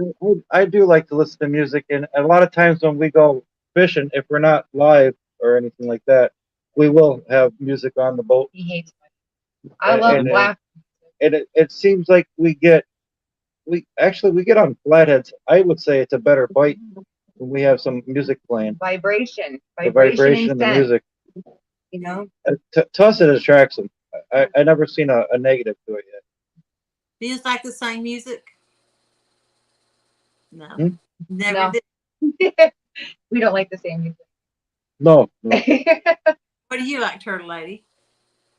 I do like to listen to music, and a lot of times when we go fishing, if we're not live or anything like that, we will have music on the boat. He hates me. I love laughing. And it seems like we get on Flatheads. I would say it's a better bite when we have some music playing. Vibration. The vibration of the music. You know? To us, it attracts them. I never seen a negative to it yet. Do you just like the same music? No. Hmm? Never No. did. We don't like the same music. No. What do you like, Turtle Lady?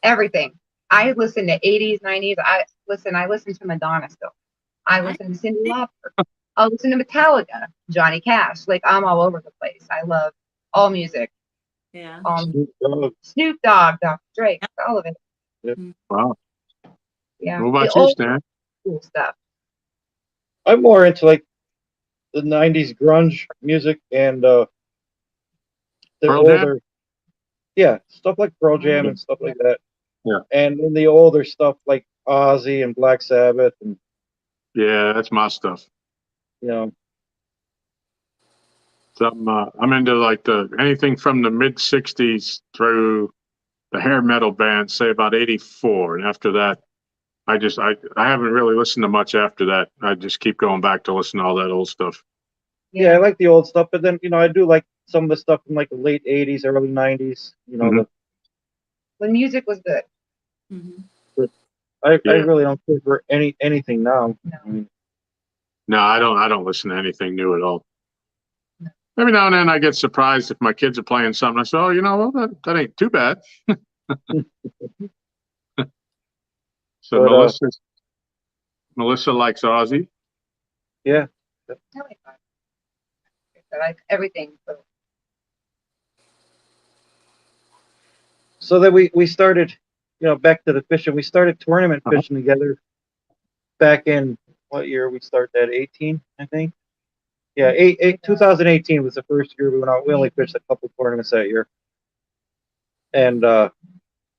Everything. I listen to 80s, 90s. I listen to Madonna still. I listen to Cyndi Lauper. I'll listen to Metallica, Johnny Cash. Like, I'm all over the place. I love all music. Yeah. Snoop Dogg, Dr. Drake, all of it. Wow. Yeah. What about you, Stan? Cool stuff. I'm more into like the 90s grunge music and the Pearl older, stuff like Pearl Jam and stuff like that. Yeah. And then the older stuff like Ozzy and Black Sabbath and Yeah, that's my stuff. you know, I'm into like anything from the mid '60s through the hair metal band, say about '84, and after that, I haven't really listened to much after that. I just keep going back to listen to all that old stuff. yeah, I like the old stuff, but then, I do like some of the stuff from like the late 80s, early 90s, Mhm. When music was good. Mm-hmm. I Yeah. really don't care for anything now. No. I mean, No, I don't listen to anything new at all. No. Every now and then I get surprised if my kids are playing something. I say, oh, well, that ain't too bad. So but Melissa likes Ozzy. yeah. I like everything. So So then we started, back to the fishing. We started tournament Uh-huh. fishing together back in what year we started that? 18, I think. Yeah, 2018 was the first year we went out. We only fished a couple tournaments that year, and that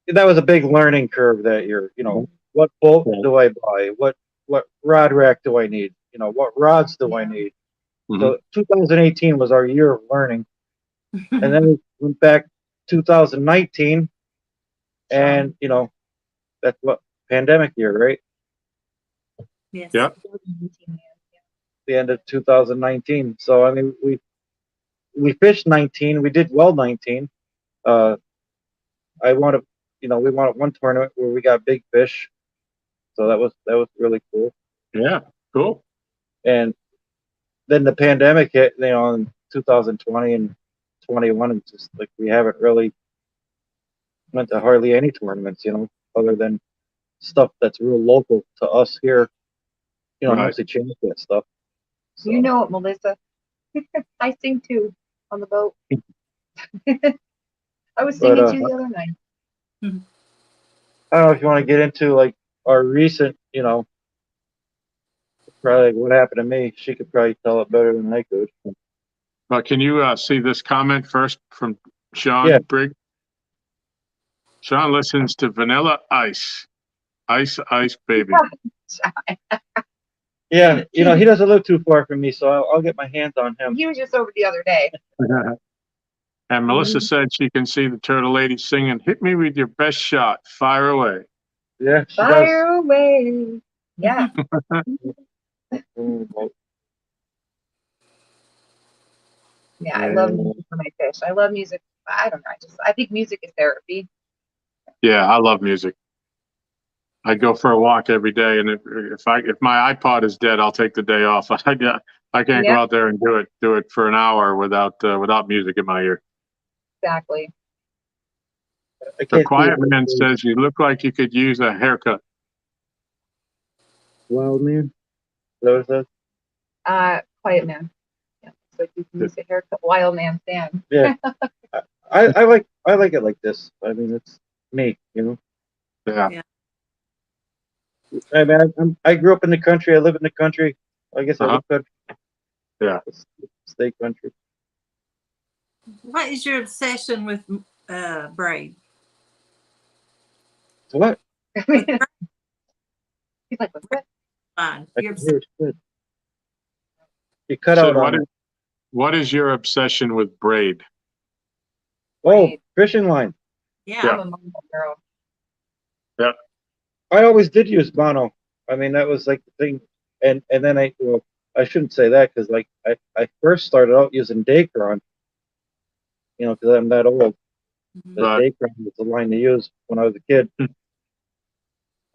was a big learning curve that year. What boat do I buy? What rod rack do I need? What rods do I need? Mhm. So 2018 was our year of learning, and then we went back 2019, and that's what pandemic year, right? Yes. Yeah. The end of 2019. So I mean, we fished 19. We did well 19. I wanted, we wanted one tournament where we got big fish, so that was really cool. Yeah. Cool. And then the pandemic hit, in 2020 and 21, and just like we haven't really went to hardly any tournaments, other than stuff that's real local to us here. Right. Mostly change that stuff. So, you know it, Melissa. I sing too on the boat. I was singing too the other night. I don't know if you want to get into like our recent, probably like what happened to me. She could probably tell it better than I could. Can you see this comment first from Sean Yeah. Brigg? Sean listens to Vanilla Ice. Ice, Ice, Baby. Yeah, he doesn't live too far from me, so I'll get my hands on him. He was just over the other day. And Melissa said she can see the turtle lady singing, "Hit me with your best shot, fire away." Yeah, she Fire away. Yeah. does. Yeah, I love music for my fish. I love music. I don't know. I think music is therapy. Yeah, I love music. I go for a walk every day, and if my iPod is dead, I'll take the day off. I can't go out there and do it for an hour without music in my ear. Exactly. The quiet man says you look like you could use a haircut. Wild man. Is that what it says? Quiet man. Yeah, it's like you can use a haircut. Wild man stand. Yeah. I like it like this. I mean, it's me, Yeah. I mean, I grew up in the country. I live in the country. I guess I live country. Yeah. State country. What is your obsession with braid? What? He's like, what's that? Fine. I Your can hear it good. You cut So out on it. what is your obsession with braid? Oh, Braid. fishing line. Yeah. I'm a mono girl. Yeah. I always did use mono. I mean, that was like the thing. And then I shouldn't say that because like I first started out using Dacron, because I'm that old. Mhm. The Right. Dacron was the line to use when I was a kid.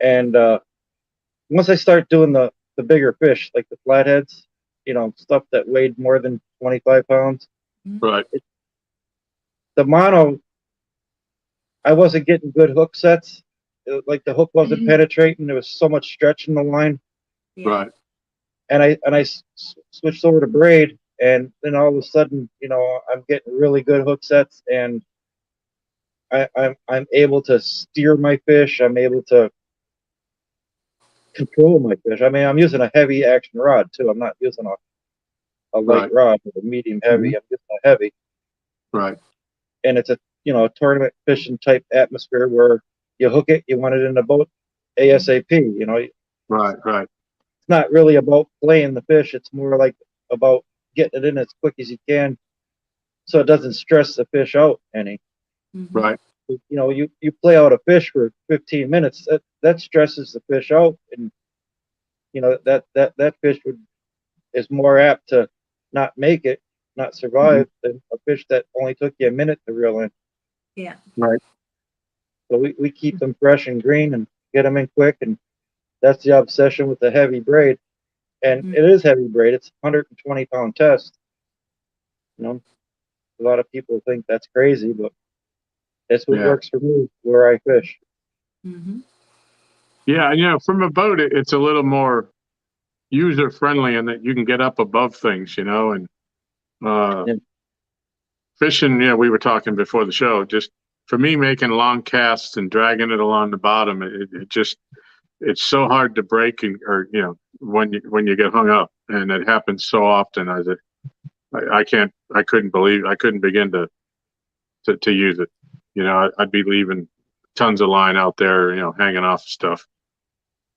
And once I start doing the bigger fish, like the flatheads, stuff that weighed more than 25 pounds, Right. the mono, I wasn't getting good hook sets. Like the hook wasn't penetrating. There was so much stretch in the line. Yeah. Right. And I switched over to braid, and then all of a sudden, I'm getting really good hook sets, and I'm able to steer my fish. I'm able to control my fish. I mean, I'm using a heavy action rod too. I'm not using a light Right. rod, or a medium heavy. Mhm. I'm using a heavy, Right. and it's a tournament fishing type atmosphere where you hook it, you want it in the boat ASAP. Right. Right. it's not really about playing the fish. It's more like about getting it in as quick as you can, so it doesn't stress the fish out any. Mhm. Right. You know, you play out a fish for 15 minutes, that stresses the fish out, and you know that fish is more apt to not make it, not survive, than a fish that only took you a minute to reel in. Yeah. Right. So we keep them fresh and green and get them in quick, and that's the obsession with the heavy braid. And Mhm. it is heavy braid. It's a 120-pound test. You know, a lot of people think that's crazy, but that's what Yeah. works for me where I fish. Mhm. Yeah. You know, from a boat, it's a little more user friendly in that you can get up above things, you know, and Yeah. fishing. Yeah, we were talking before the show. Just for me, making long casts and dragging it along the bottom, it just it's so hard to break, or you know, when you get hung up, and it happens so often. I couldn't begin to use it. You know, I'd be leaving tons of line out there, you know, hanging off stuff.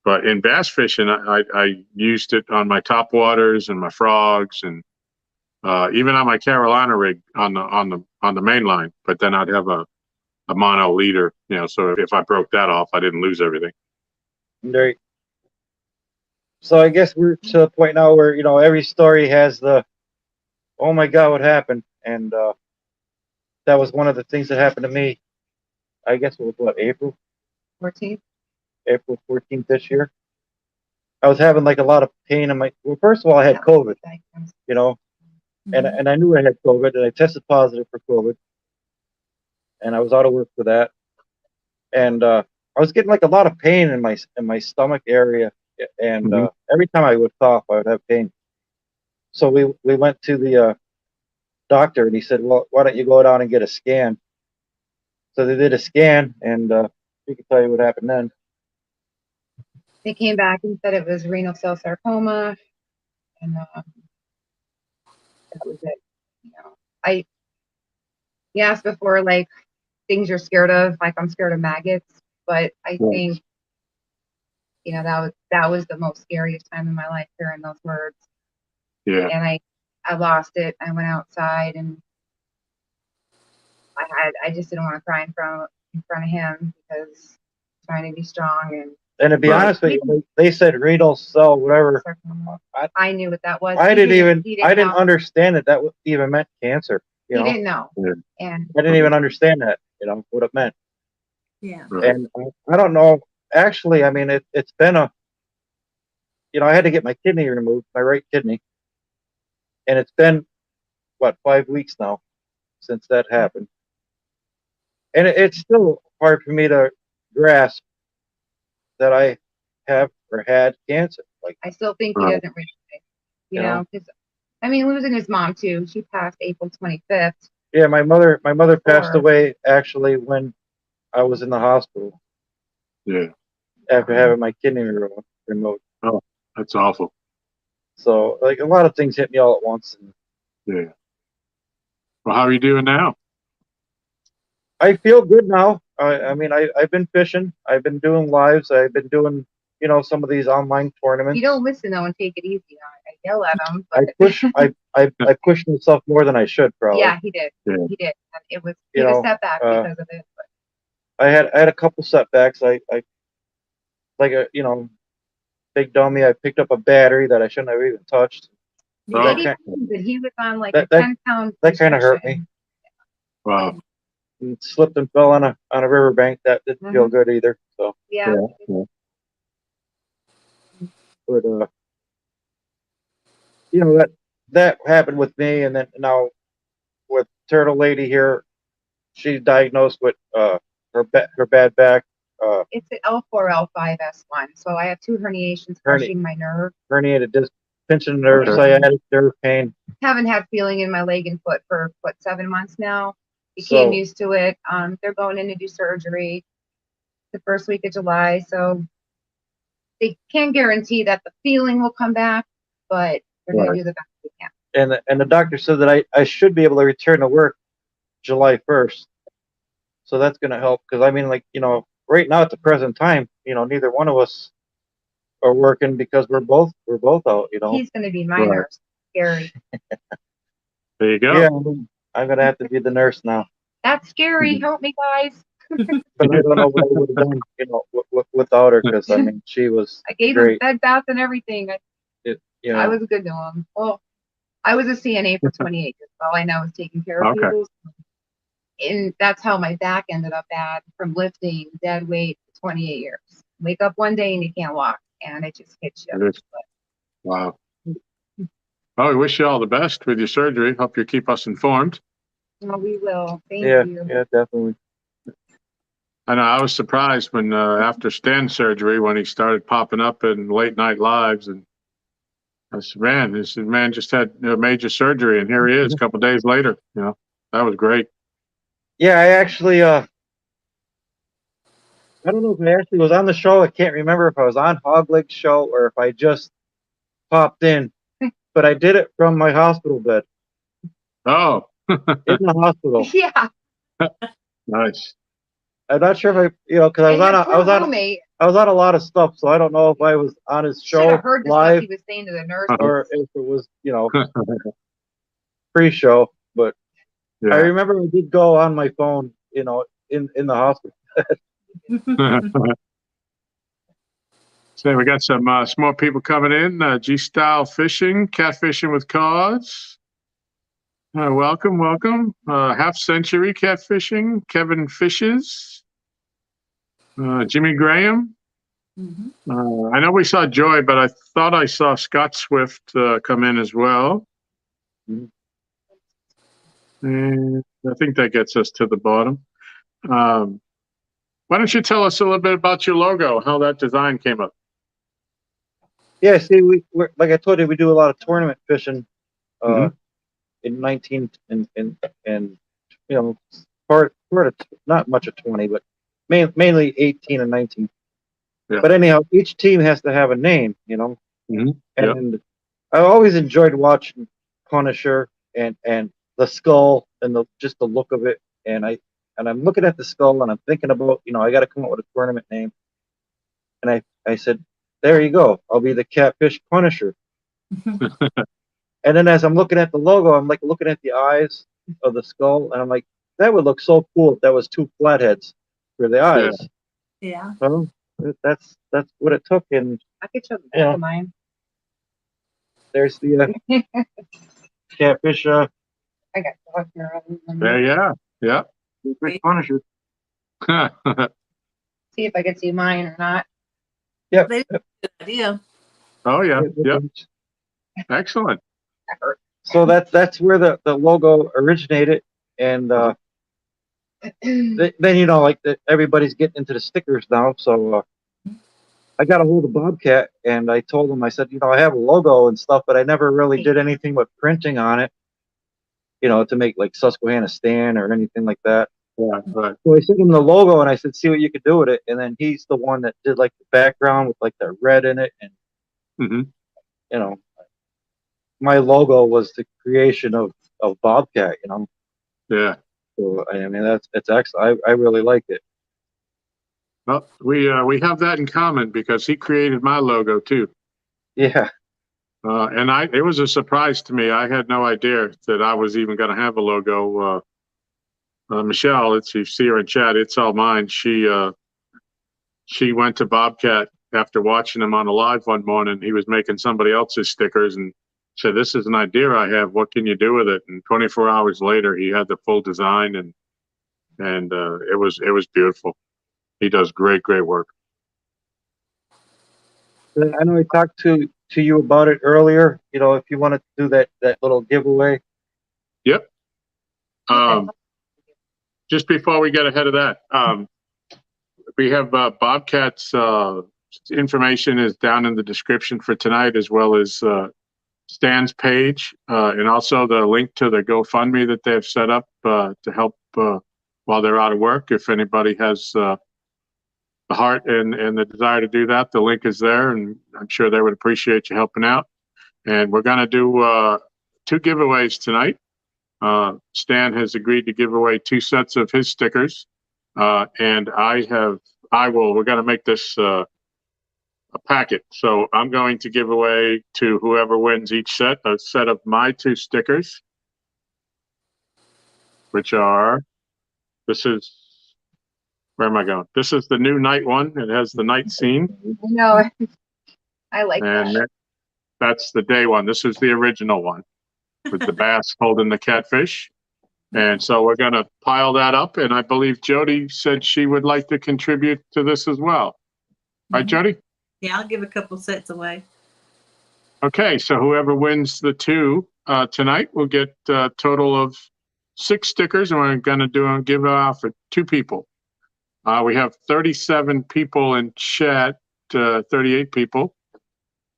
But in bass fishing, I used it on my top waters and my frogs, and even on my Carolina rig on the main line. But then I'd have a mono leader, you know, so if I broke that off, I didn't lose everything. Right. So I guess we're to the point now where, you know, every story has the, oh my God, what happened? And that was one of the things that happened to me. I guess it was what, April 14th. 14th this year. I was having like a lot of pain in my. Well, first of all, I had COVID, you know, Mhm. and I knew I had COVID, and I tested positive for COVID, and I was out of work for that, and I was getting like a lot of pain in my stomach area, and Mhm. every time I would cough, I would have pain. So we went to the doctor, and he said, "Well, why don't you go down and get a scan?" So they did a scan, and he could tell you what happened then. They came back and said it was renal cell sarcoma, and that was it. You know, you asked before, like, things you're scared of. Like, I'm scared of maggots, but I Right. think, you know, that was the most scariest time in my life hearing those words. Yeah. And I lost it. I went outside, and I just didn't want to cry in front of him, because trying to be strong. And to be Right. honest with you, they said renal cell, whatever. And I, I knew what that was. I didn't He didn't know. understand that even meant cancer. You He know, didn't know. Yeah. And I didn't even understand that. You know what it meant. Yeah. Right. And I don't know. Actually, I mean, it's been you know, I had to get my kidney removed, my right kidney, and it's been what, 5 weeks now since that happened, and it's still hard for me to grasp that I have or had cancer. Like, I still think he Right. doesn't realize it, you You know? know, because I mean, losing his mom too. She passed April 25th. yeah, my mother passed Or- away actually when I was in the hospital Yeah. after having my kidney removed. Oh, that's awful. So like a lot of things hit me all at once, and Yeah. Well, how are you doing now? I feel good now. I mean, I've been fishing. I've been doing lives. I've been doing, you know, some of these online tournaments. You don't listen though and take it easy. I yell at him, I but push. I pushed myself more than I should, probably. yeah, he did. Yeah. He did. And it was You a know, setback because of it. But I had a couple setbacks. I like a, you know, big dummy. I picked up a battery that I shouldn't have even touched. Yeah. That 80 kind- pounds, and he was on like that- a 10-pound. that kind of hurt me. Wow. And slipped and fell on a riverbank. That didn't feel good either. So, Yeah. Yeah. but you know, that happened with me, and then now with Turtle Lady here, she's diagnosed with her bad back, It's an L4, L5, S1. So I have 2 herniations crushing my nerve. herniated disc, pinching nerve, Okay. sciatic nerve pain. Haven't had feeling in my leg and foot for 7 months now. So- Became used to it. They're going in to do surgery the first week of July. So they can't guarantee that the feeling will come back, but they're going Right. to do the best they can. And the doctor said that I should be able to return to work July 1st. So that's going to help, because I mean, like, you know, right now at the present time, you know, neither one of us are working because we're both out. You know. He's going to be my Right. nurse. Scary. There you go. Yeah, I'm gonna have to be the nurse now. That's scary. Help me, guys. But I don't know what I would have done, you know, without her, because I mean, she was I gave him great. bed bath and everything. You know, I was good to him. Well, I was a CNA for 28 years. All I know is taking care of Okay. people. And that's how my back ended up bad from lifting dead weight for 28 years. Wake up one day and you can't walk, and it just hits you. It is. Wow. Well, we wish you all the best with your surgery. Hope you keep us informed. Well, we will. Thank yeah, you. yeah, definitely. I know I was surprised when after Stan's surgery, when he started popping up in late night lives, and I said, "Man, this man just had major surgery, and here he is a couple days later." You know, that was great. Yeah, I actually, I don't know if I actually was on the show. I can't remember if I was on Hogleg's show or if I just popped in, but I did it from my hospital bed Oh, in the hospital. Yeah. nice. I'm not sure if I, you know, because I And was on, your I poor was on, roommate I was on a lot of stuff, so I don't know if I was on his should show have heard the stuff live he was saying to the nurse. or if it was, you know, pre-show. But I Yeah. remember I did go on my phone, you know, in the hospital. So we got some more people coming in. G-Style Fishing, Catfishing with Cause. Welcome, welcome. Half Century Catfishing, Kevin Fishes. Jimmy Graham. Mhm. I know we saw Joy, but I thought I saw Scott Swift come in as well. And I think that gets us to the bottom. Why don't you tell us a little bit about your logo, how that design came up? Yeah, see, we're like I told you, we do a lot of tournament fishing. Mhm. In 19 and you know, part of not much of 20, but mainly 18 and 19. Yeah. But anyhow, each team has to have a name, you know. Mhm. Yep. And I always enjoyed watching Punisher and the skull and just the look of it. And I'm looking at the skull and I'm thinking about, you know, I got to come up with a tournament name. And I said, there you go. I'll be the Catfish Punisher. And then as I'm looking at the logo, I'm like looking at the eyes of the skull, and I'm like, that would look so cool if that was two flatheads for the eyes. Yeah. So that's what it took, and I could show the back Yeah. of mine. there's the Catfish I got dog hair on them. There you are. Yeah. Catfish Punisher. See if I could see mine or not. Yep. Good idea. Oh, yeah. Yep. Excellent. That hurt. So that's where the logo originated, and then you know, like everybody's getting into the stickers now, so. I got a hold of Bobcat and I told him, I said, you know, I have a logo and stuff, but I never really did anything but printing on it, you know, to make like Susquehanna stand or anything like that. Yeah, right. So I sent him the logo and I said, see what you could do with it. And then he's the one that did like the background with like the red in it. And, Mhm. you know, my logo was the creation of Bobcat, you know. Yeah. So, I mean, it's excellent. I really like it. Well, we have that in common because he created my logo too. Yeah. And it was a surprise to me. I had no idea that I was even going to have a logo. Michelle, if you see her in chat, it's all mine. She went to Bobcat after watching him on a live one morning. He was making somebody else's stickers and said, "This is an idea I have. What can you do with it?" And 24 hours later, he had the full design, and it was beautiful. He does great work. I know I talked to you about it earlier, you know, if you want to do that little giveaway. Yep. Just before we get ahead of that, we have Bobcat's information is down in the description for tonight, as well as Stan's page, and also the link to the GoFundMe that they have set up to help while they're out of work. If anybody has the heart and the desire to do that, the link is there, and I'm sure they would appreciate you helping out. And we're going to do 2 giveaways tonight. Stan has agreed to give away 2 sets of his stickers, and we're going to make this a packet. So I'm going to give away to whoever wins each set a set of my 2 stickers, which are, where am I going? This is the new night one. It has the night scene. No, I like And that. that's the day one. This is the original one with the bass holding the catfish. And so we're going to pile that up. And I believe Jodi said she would like to contribute to this as well. Right, Jodi? Yeah, I'll give a couple sets away. Okay, so whoever wins the 2 tonight will get a total of 6 stickers, and we're going to give it out for 2 people. We have 37 people in chat, 38 people.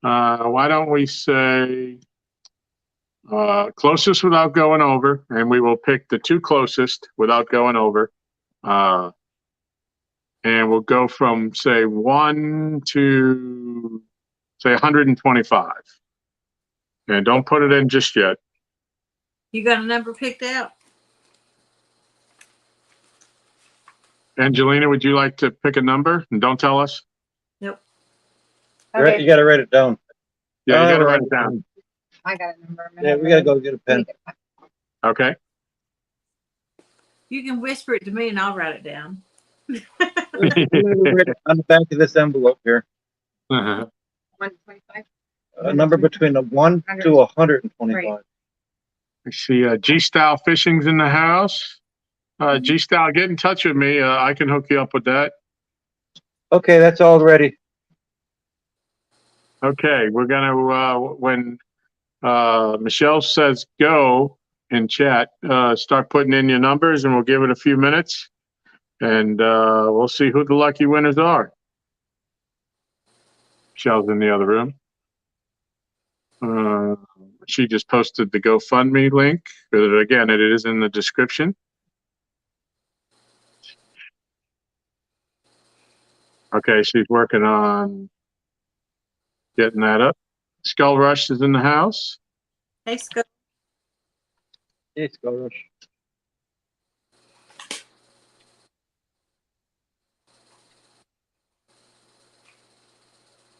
Why don't we say closest without going over, and we will pick the 2 closest without going over. And we'll go from, say, 1 to, say, 125. And don't put it in just yet. You got a number picked out? Angelina, would you like to pick a number and don't tell us? Nope. Okay, You got to write it down. Yeah, you got to write it down. I got a number. Yeah, we got to go get a pen. Okay. You can whisper it to me and I'll write it down. On the back of this envelope here, 125. a number between a 1 to 125. I see G-Style Fishing's in the house. G-Style, get in touch with me. I can hook you up with that. Okay, that's all ready. Okay, we're going to, when Michelle says go in chat, start putting in your numbers and we'll give it a few minutes. And we'll see who the lucky winners are. Michelle's in the other room. She just posted the GoFundMe link. Again, it is in the description. Okay, she's working on getting that up. Skull Rush is in the house. Hey, Scott. It's go rush.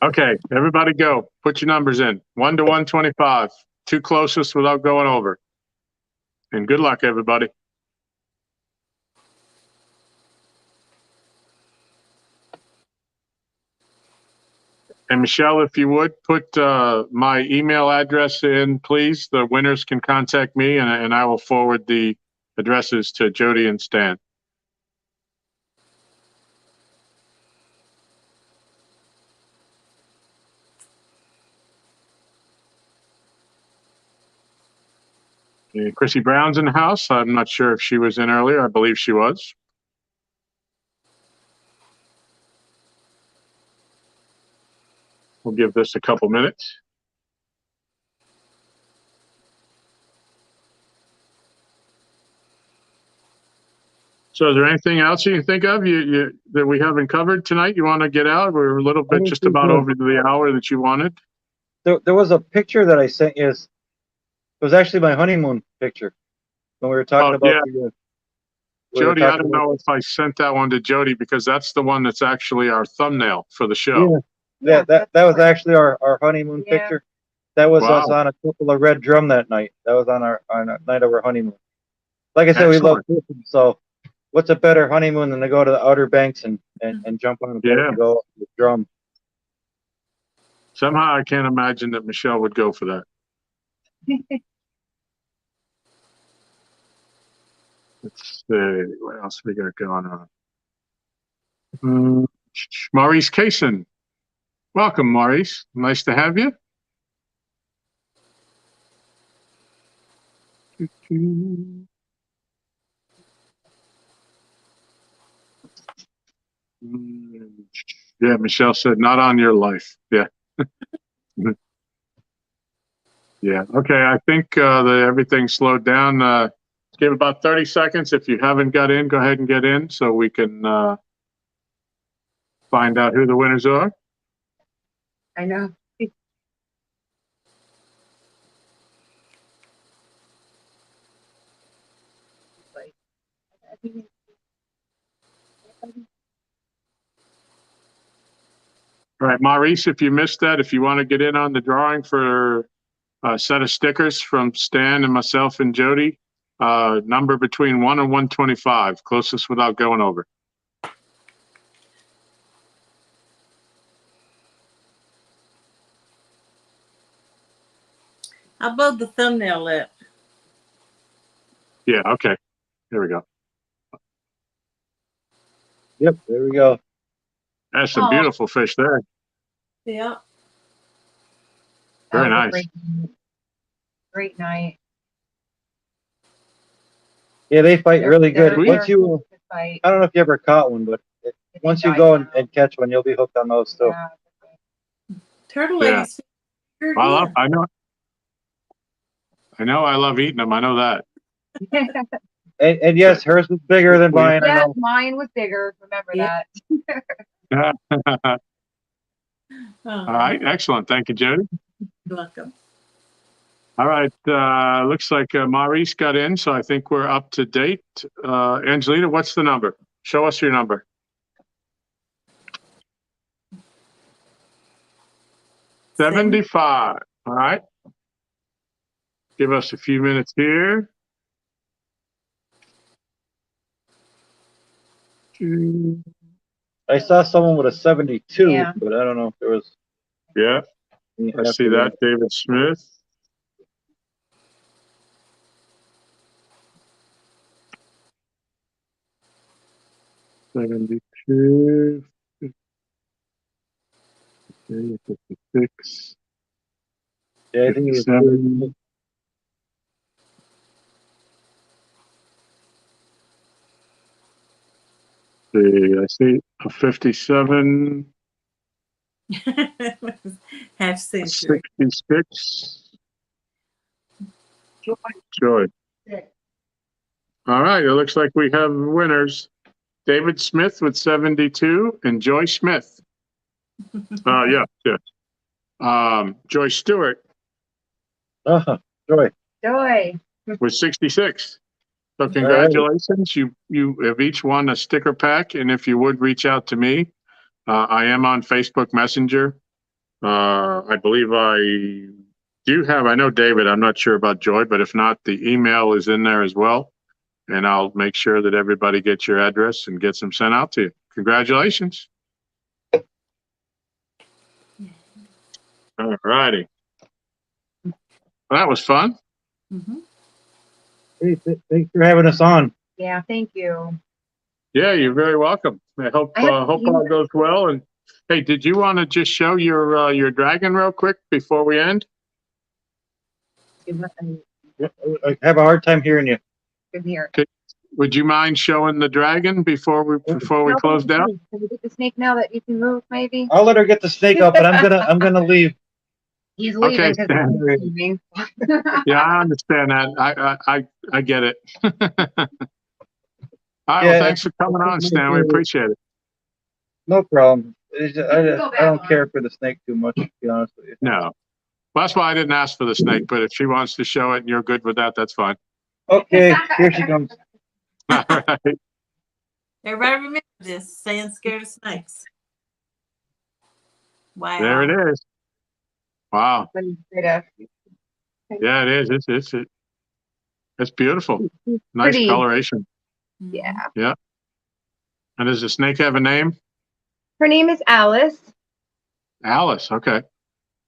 Okay, everybody go. Put your numbers in. 1 to 125. 2 closest without going over. And good luck, everybody. And Michelle, if you would, put my email address in, please. The winners can contact me, and I will forward the addresses to Jodi and Stan. And Chrissy Brown's in the house. I'm not sure if she was in earlier. I believe she was. We'll give this a couple minutes. So is there anything else you can think of that we haven't covered tonight you want to get out? We're a little bit just about over the hour that you wanted. There was a picture that I sent you. It was actually my honeymoon picture when we were talking about the. Jodi, I don't know if I sent that one to Jodi because that's the one that's actually our thumbnail for the show. Yeah, that was actually our honeymoon picture. That was us on a couple of red drum that night. That was on our night of our honeymoon. Like I said, we love fishing, so what's a better honeymoon than to go to the Outer Banks and jump on a boat and go with drum? Somehow I can't imagine that Michelle would go for that. Let's see, what else we got going on? Maurice Kaysen. Welcome, Maurice. Nice to have you. Yeah, Michelle said, not on your life. Yeah. Yeah. Okay. I think everything slowed down. Give about 30 seconds. If you haven't got in, go ahead and get in so we can find out who the winners are. I know. All right, Maurice, if you missed that, if you want to get in on the drawing for a set of stickers from Stan and myself and Jodi, number between 1 and 125, closest without going over. How about the thumbnail lip? Yeah, okay. There we go. Yep, there we go. That's some Oh. beautiful fish there. Yeah. Very That was a nice. great night. Yeah, they fight really good. They're Once you, good to fight. I don't know if you ever caught one, but once you die go now. and catch one, you'll be hooked on those too. Yeah. Turtle Yeah. ladies. Sure I do. know I love eating them. I know that. And yes, hers was bigger than mine. I Yes, know. mine was bigger. Remember Yeah. that. Oh, All right, excellent. Thank you, Jodi. you're welcome. All right, looks like Maurice got in, so I think we're up to date. Angelina, what's the number? Show us your number. Same. 75. All right. Give us a few minutes here. I saw someone with a 72, Yeah. but I don't know if there was. Yeah, any I see after that. David Smith. $72. 56. Yeah, I think it was. 57. I see a 57. Half century. 66. Joy. All right, it looks like we have winners. David Smith with 72 and Joy Smith. Yeah. Joy Stewart Joy. Joy. with 66. So congratulations. You have each won a sticker pack, and if you would reach out to me, I am on Facebook Messenger. I believe I do have, I know David, I'm not sure about Joy, but if not, the email is in there as well. And I'll make sure that everybody gets your address and gets them sent out to you. Congratulations. All righty. Well, that was fun. Mm-hmm. Hey, thanks for having us on. Yeah, thank you. Yeah, you're very welcome. I hope all goes well. And hey, did you want to just show your dragon real quick before we end? I have a hard time hearing you. Good here. Would you mind showing the dragon before we close down? Can we get the snake now that you can move, maybe? I'll let her get the snake up, but I'm gonna leave. He's leaving Okay, because he's leaving. Yeah, I understand that. I get it. All right, Yeah. well, thanks for coming on, Stan. We appreciate it. No problem. I don't care for the snake too much, to be honest with you. No. Well, that's why I didn't ask for the snake, but if she wants to show it and you're good with that, that's fine. Okay, here she comes. All right. Everybody remember this, staying scared of snakes. Wow. There it is. Wow. Yeah, it is. It's beautiful. Nice Pretty. coloration. Yeah. Yeah. And does the snake have a name? Her name is Alice. Alice. Okay.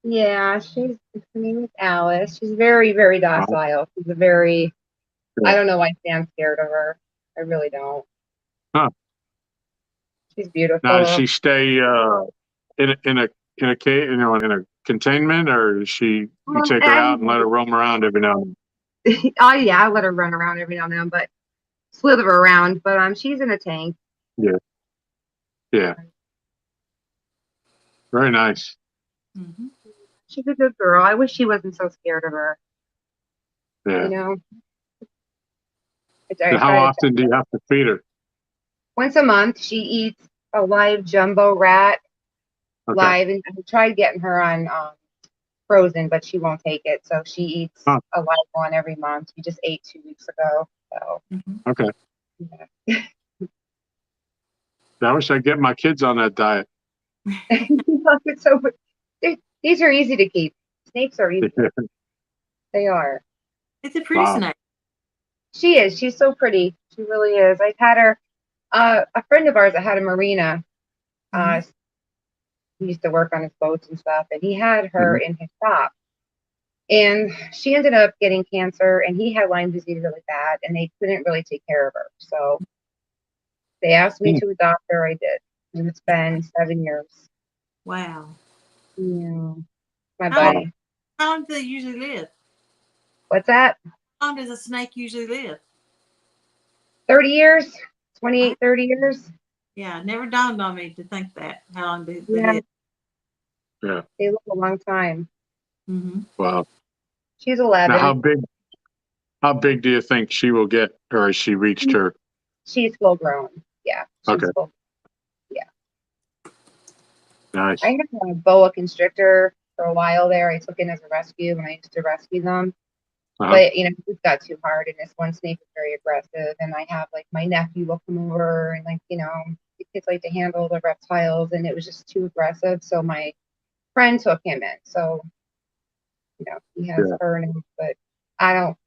Yeah, her name is Alice. She's very, very docile. She's a very, I don't know why Stan's scared of her. I really don't. Huh. She's beautiful. Now, does she stay in a cage, in a containment, or does you take her out and let her roam around every now and then? Oh yeah, I let her run around every now and then, but slither around. But she's in a tank. Yeah. Yeah. Very nice. Mm-hmm. She's a good girl. I wish she wasn't so scared of her. Yeah. You know. And how often do you have to feed her? Once a month. She eats a live jumbo rat. Okay. Live, and I tried getting her on frozen, but she won't take it. So she eats a live one every month. She just ate 2 weeks ago. So. Mm-hmm. Okay. Yeah. I wish I'd get my kids on that diet. It's so, these are easy to keep. Snakes are easy. They are. It's a pretty Wow. snake. She is. She's so pretty. She really is. I've had her. A friend of ours that had a marina. He used to work on his boats and stuff, and he had her in his shop. And she ended up getting cancer, and he had Lyme disease really bad, and they couldn't really take care of her. So they asked me to adopt her. I did, and it's been 7 years. Wow. Yeah, my How buddy. How long do they usually live? What's that? How long does a snake usually live? 30 years, 28, 30 years. Yeah, it never dawned on me to think that. How long they Yeah. live. Yeah. They live a long time. Wow. She's 11. Now, how big do you think she will get, or has she reached her? She's full grown. Yeah. She's Okay. full. Yeah. Nice. I had a boa constrictor for a while there. I took in as a rescue when I used to rescue them. But, you know, it got too hard, and this one snake is very aggressive. And I have, like, my nephew will come over, and, like, you know, the kids like to handle the reptiles, and it was just too aggressive. So my friend took him in. So, you know, he has her now, but I don't.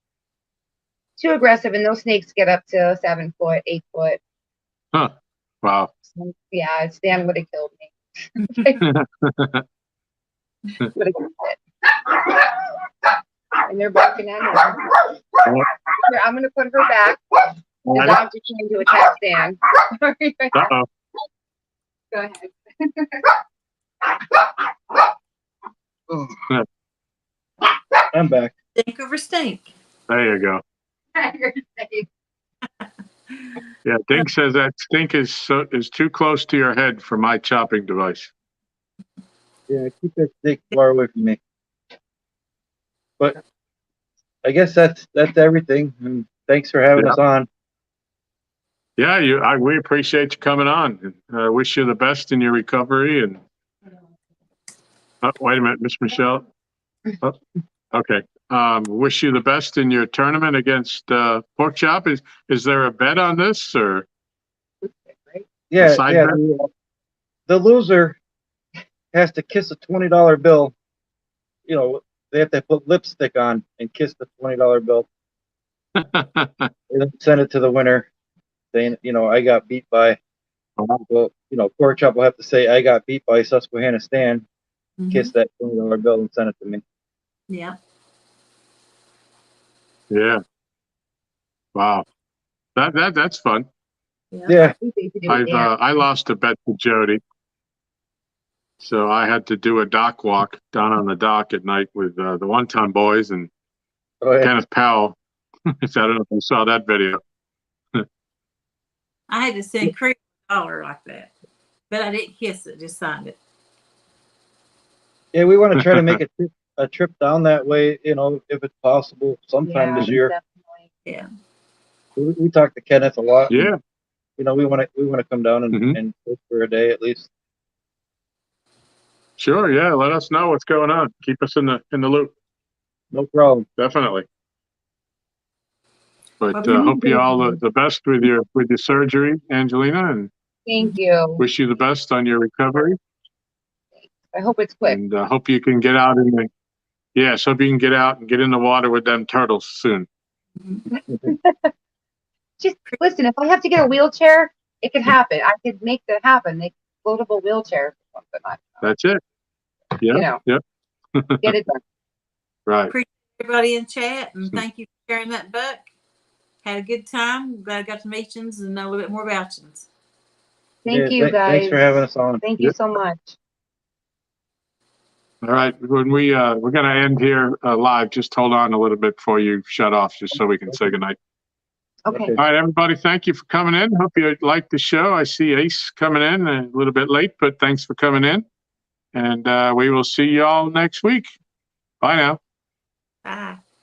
Too aggressive, and those snakes get up to 7 foot, 8 foot. Huh. Wow. So, yeah, Stan would have killed me. Would have killed it. And they're barking at him. Here, I'm gonna put her back. The dog just came to attack Stan. Uh-oh. Go ahead. I'm back. Stink over stink. There you go. Yeah, Dink says that stink is too close to your head for my chopping device. Yeah, keep that snake far away from me. But I guess that's everything. And thanks for having us on. Yeah, we appreciate you coming on. And wish you the best in your recovery. And wait a minute, Miss Michelle. Oh, okay. Wish you the best in your tournament against Pork Chop. Is there a bet on this or? Yeah, side yeah. bet? The loser has to kiss a $20 bill. You know, they have to put lipstick on and kiss the $20 bill. And then send it to the winner, saying, you know, I got beat by. Well, you know, Pork Chop will have to say, I got beat by Susquehanna Stan. Kiss that $20 bill and send it to me. Yeah. Yeah. Wow. That's fun. Yeah. I lost a bet to Jodi. So I had to do a dock walk down on the dock at night with the One Time Boys and Kenneth Powell. I don't know if you saw that video. I had to send Craig $1 like that, but I didn't kiss it, just signed it. Yeah, we want to try to make a trip down that way, you know, if it's possible, sometime this year. Definitely. Yeah. We talked to Kenneth a lot. Yeah. And, you know, we want to come down and fish for a day at least. Sure. Yeah. Let us know what's going on. Keep us in the loop. No problem. Definitely. But hope you all the best with your surgery, Angelina, and Thank you. wish you the best on your recovery. I hope it's quick. And hope you can get out hope you can get out and get in the water with them turtles soon. Just listen, if I have to get a wheelchair, it could happen. I could make that happen. They floatable wheelchair or something. That's it. Yeah. You know. Yep. Get it done. Right. Appreciate everybody in chat, and thank you for sharing that buck. Had a good time. Glad I got to meet you and know a little bit more about you. Thank you, guys. Thanks for having us on. Thank you so much. All right. When we're going to end here live, just hold on a little bit before you shut off, just so we can say goodnight. Okay. All right, everybody. Thank you for coming in. Hope you liked the show. I see Ace coming in a little bit late, but thanks for coming in. And we will see you all next week. Bye now. Bye.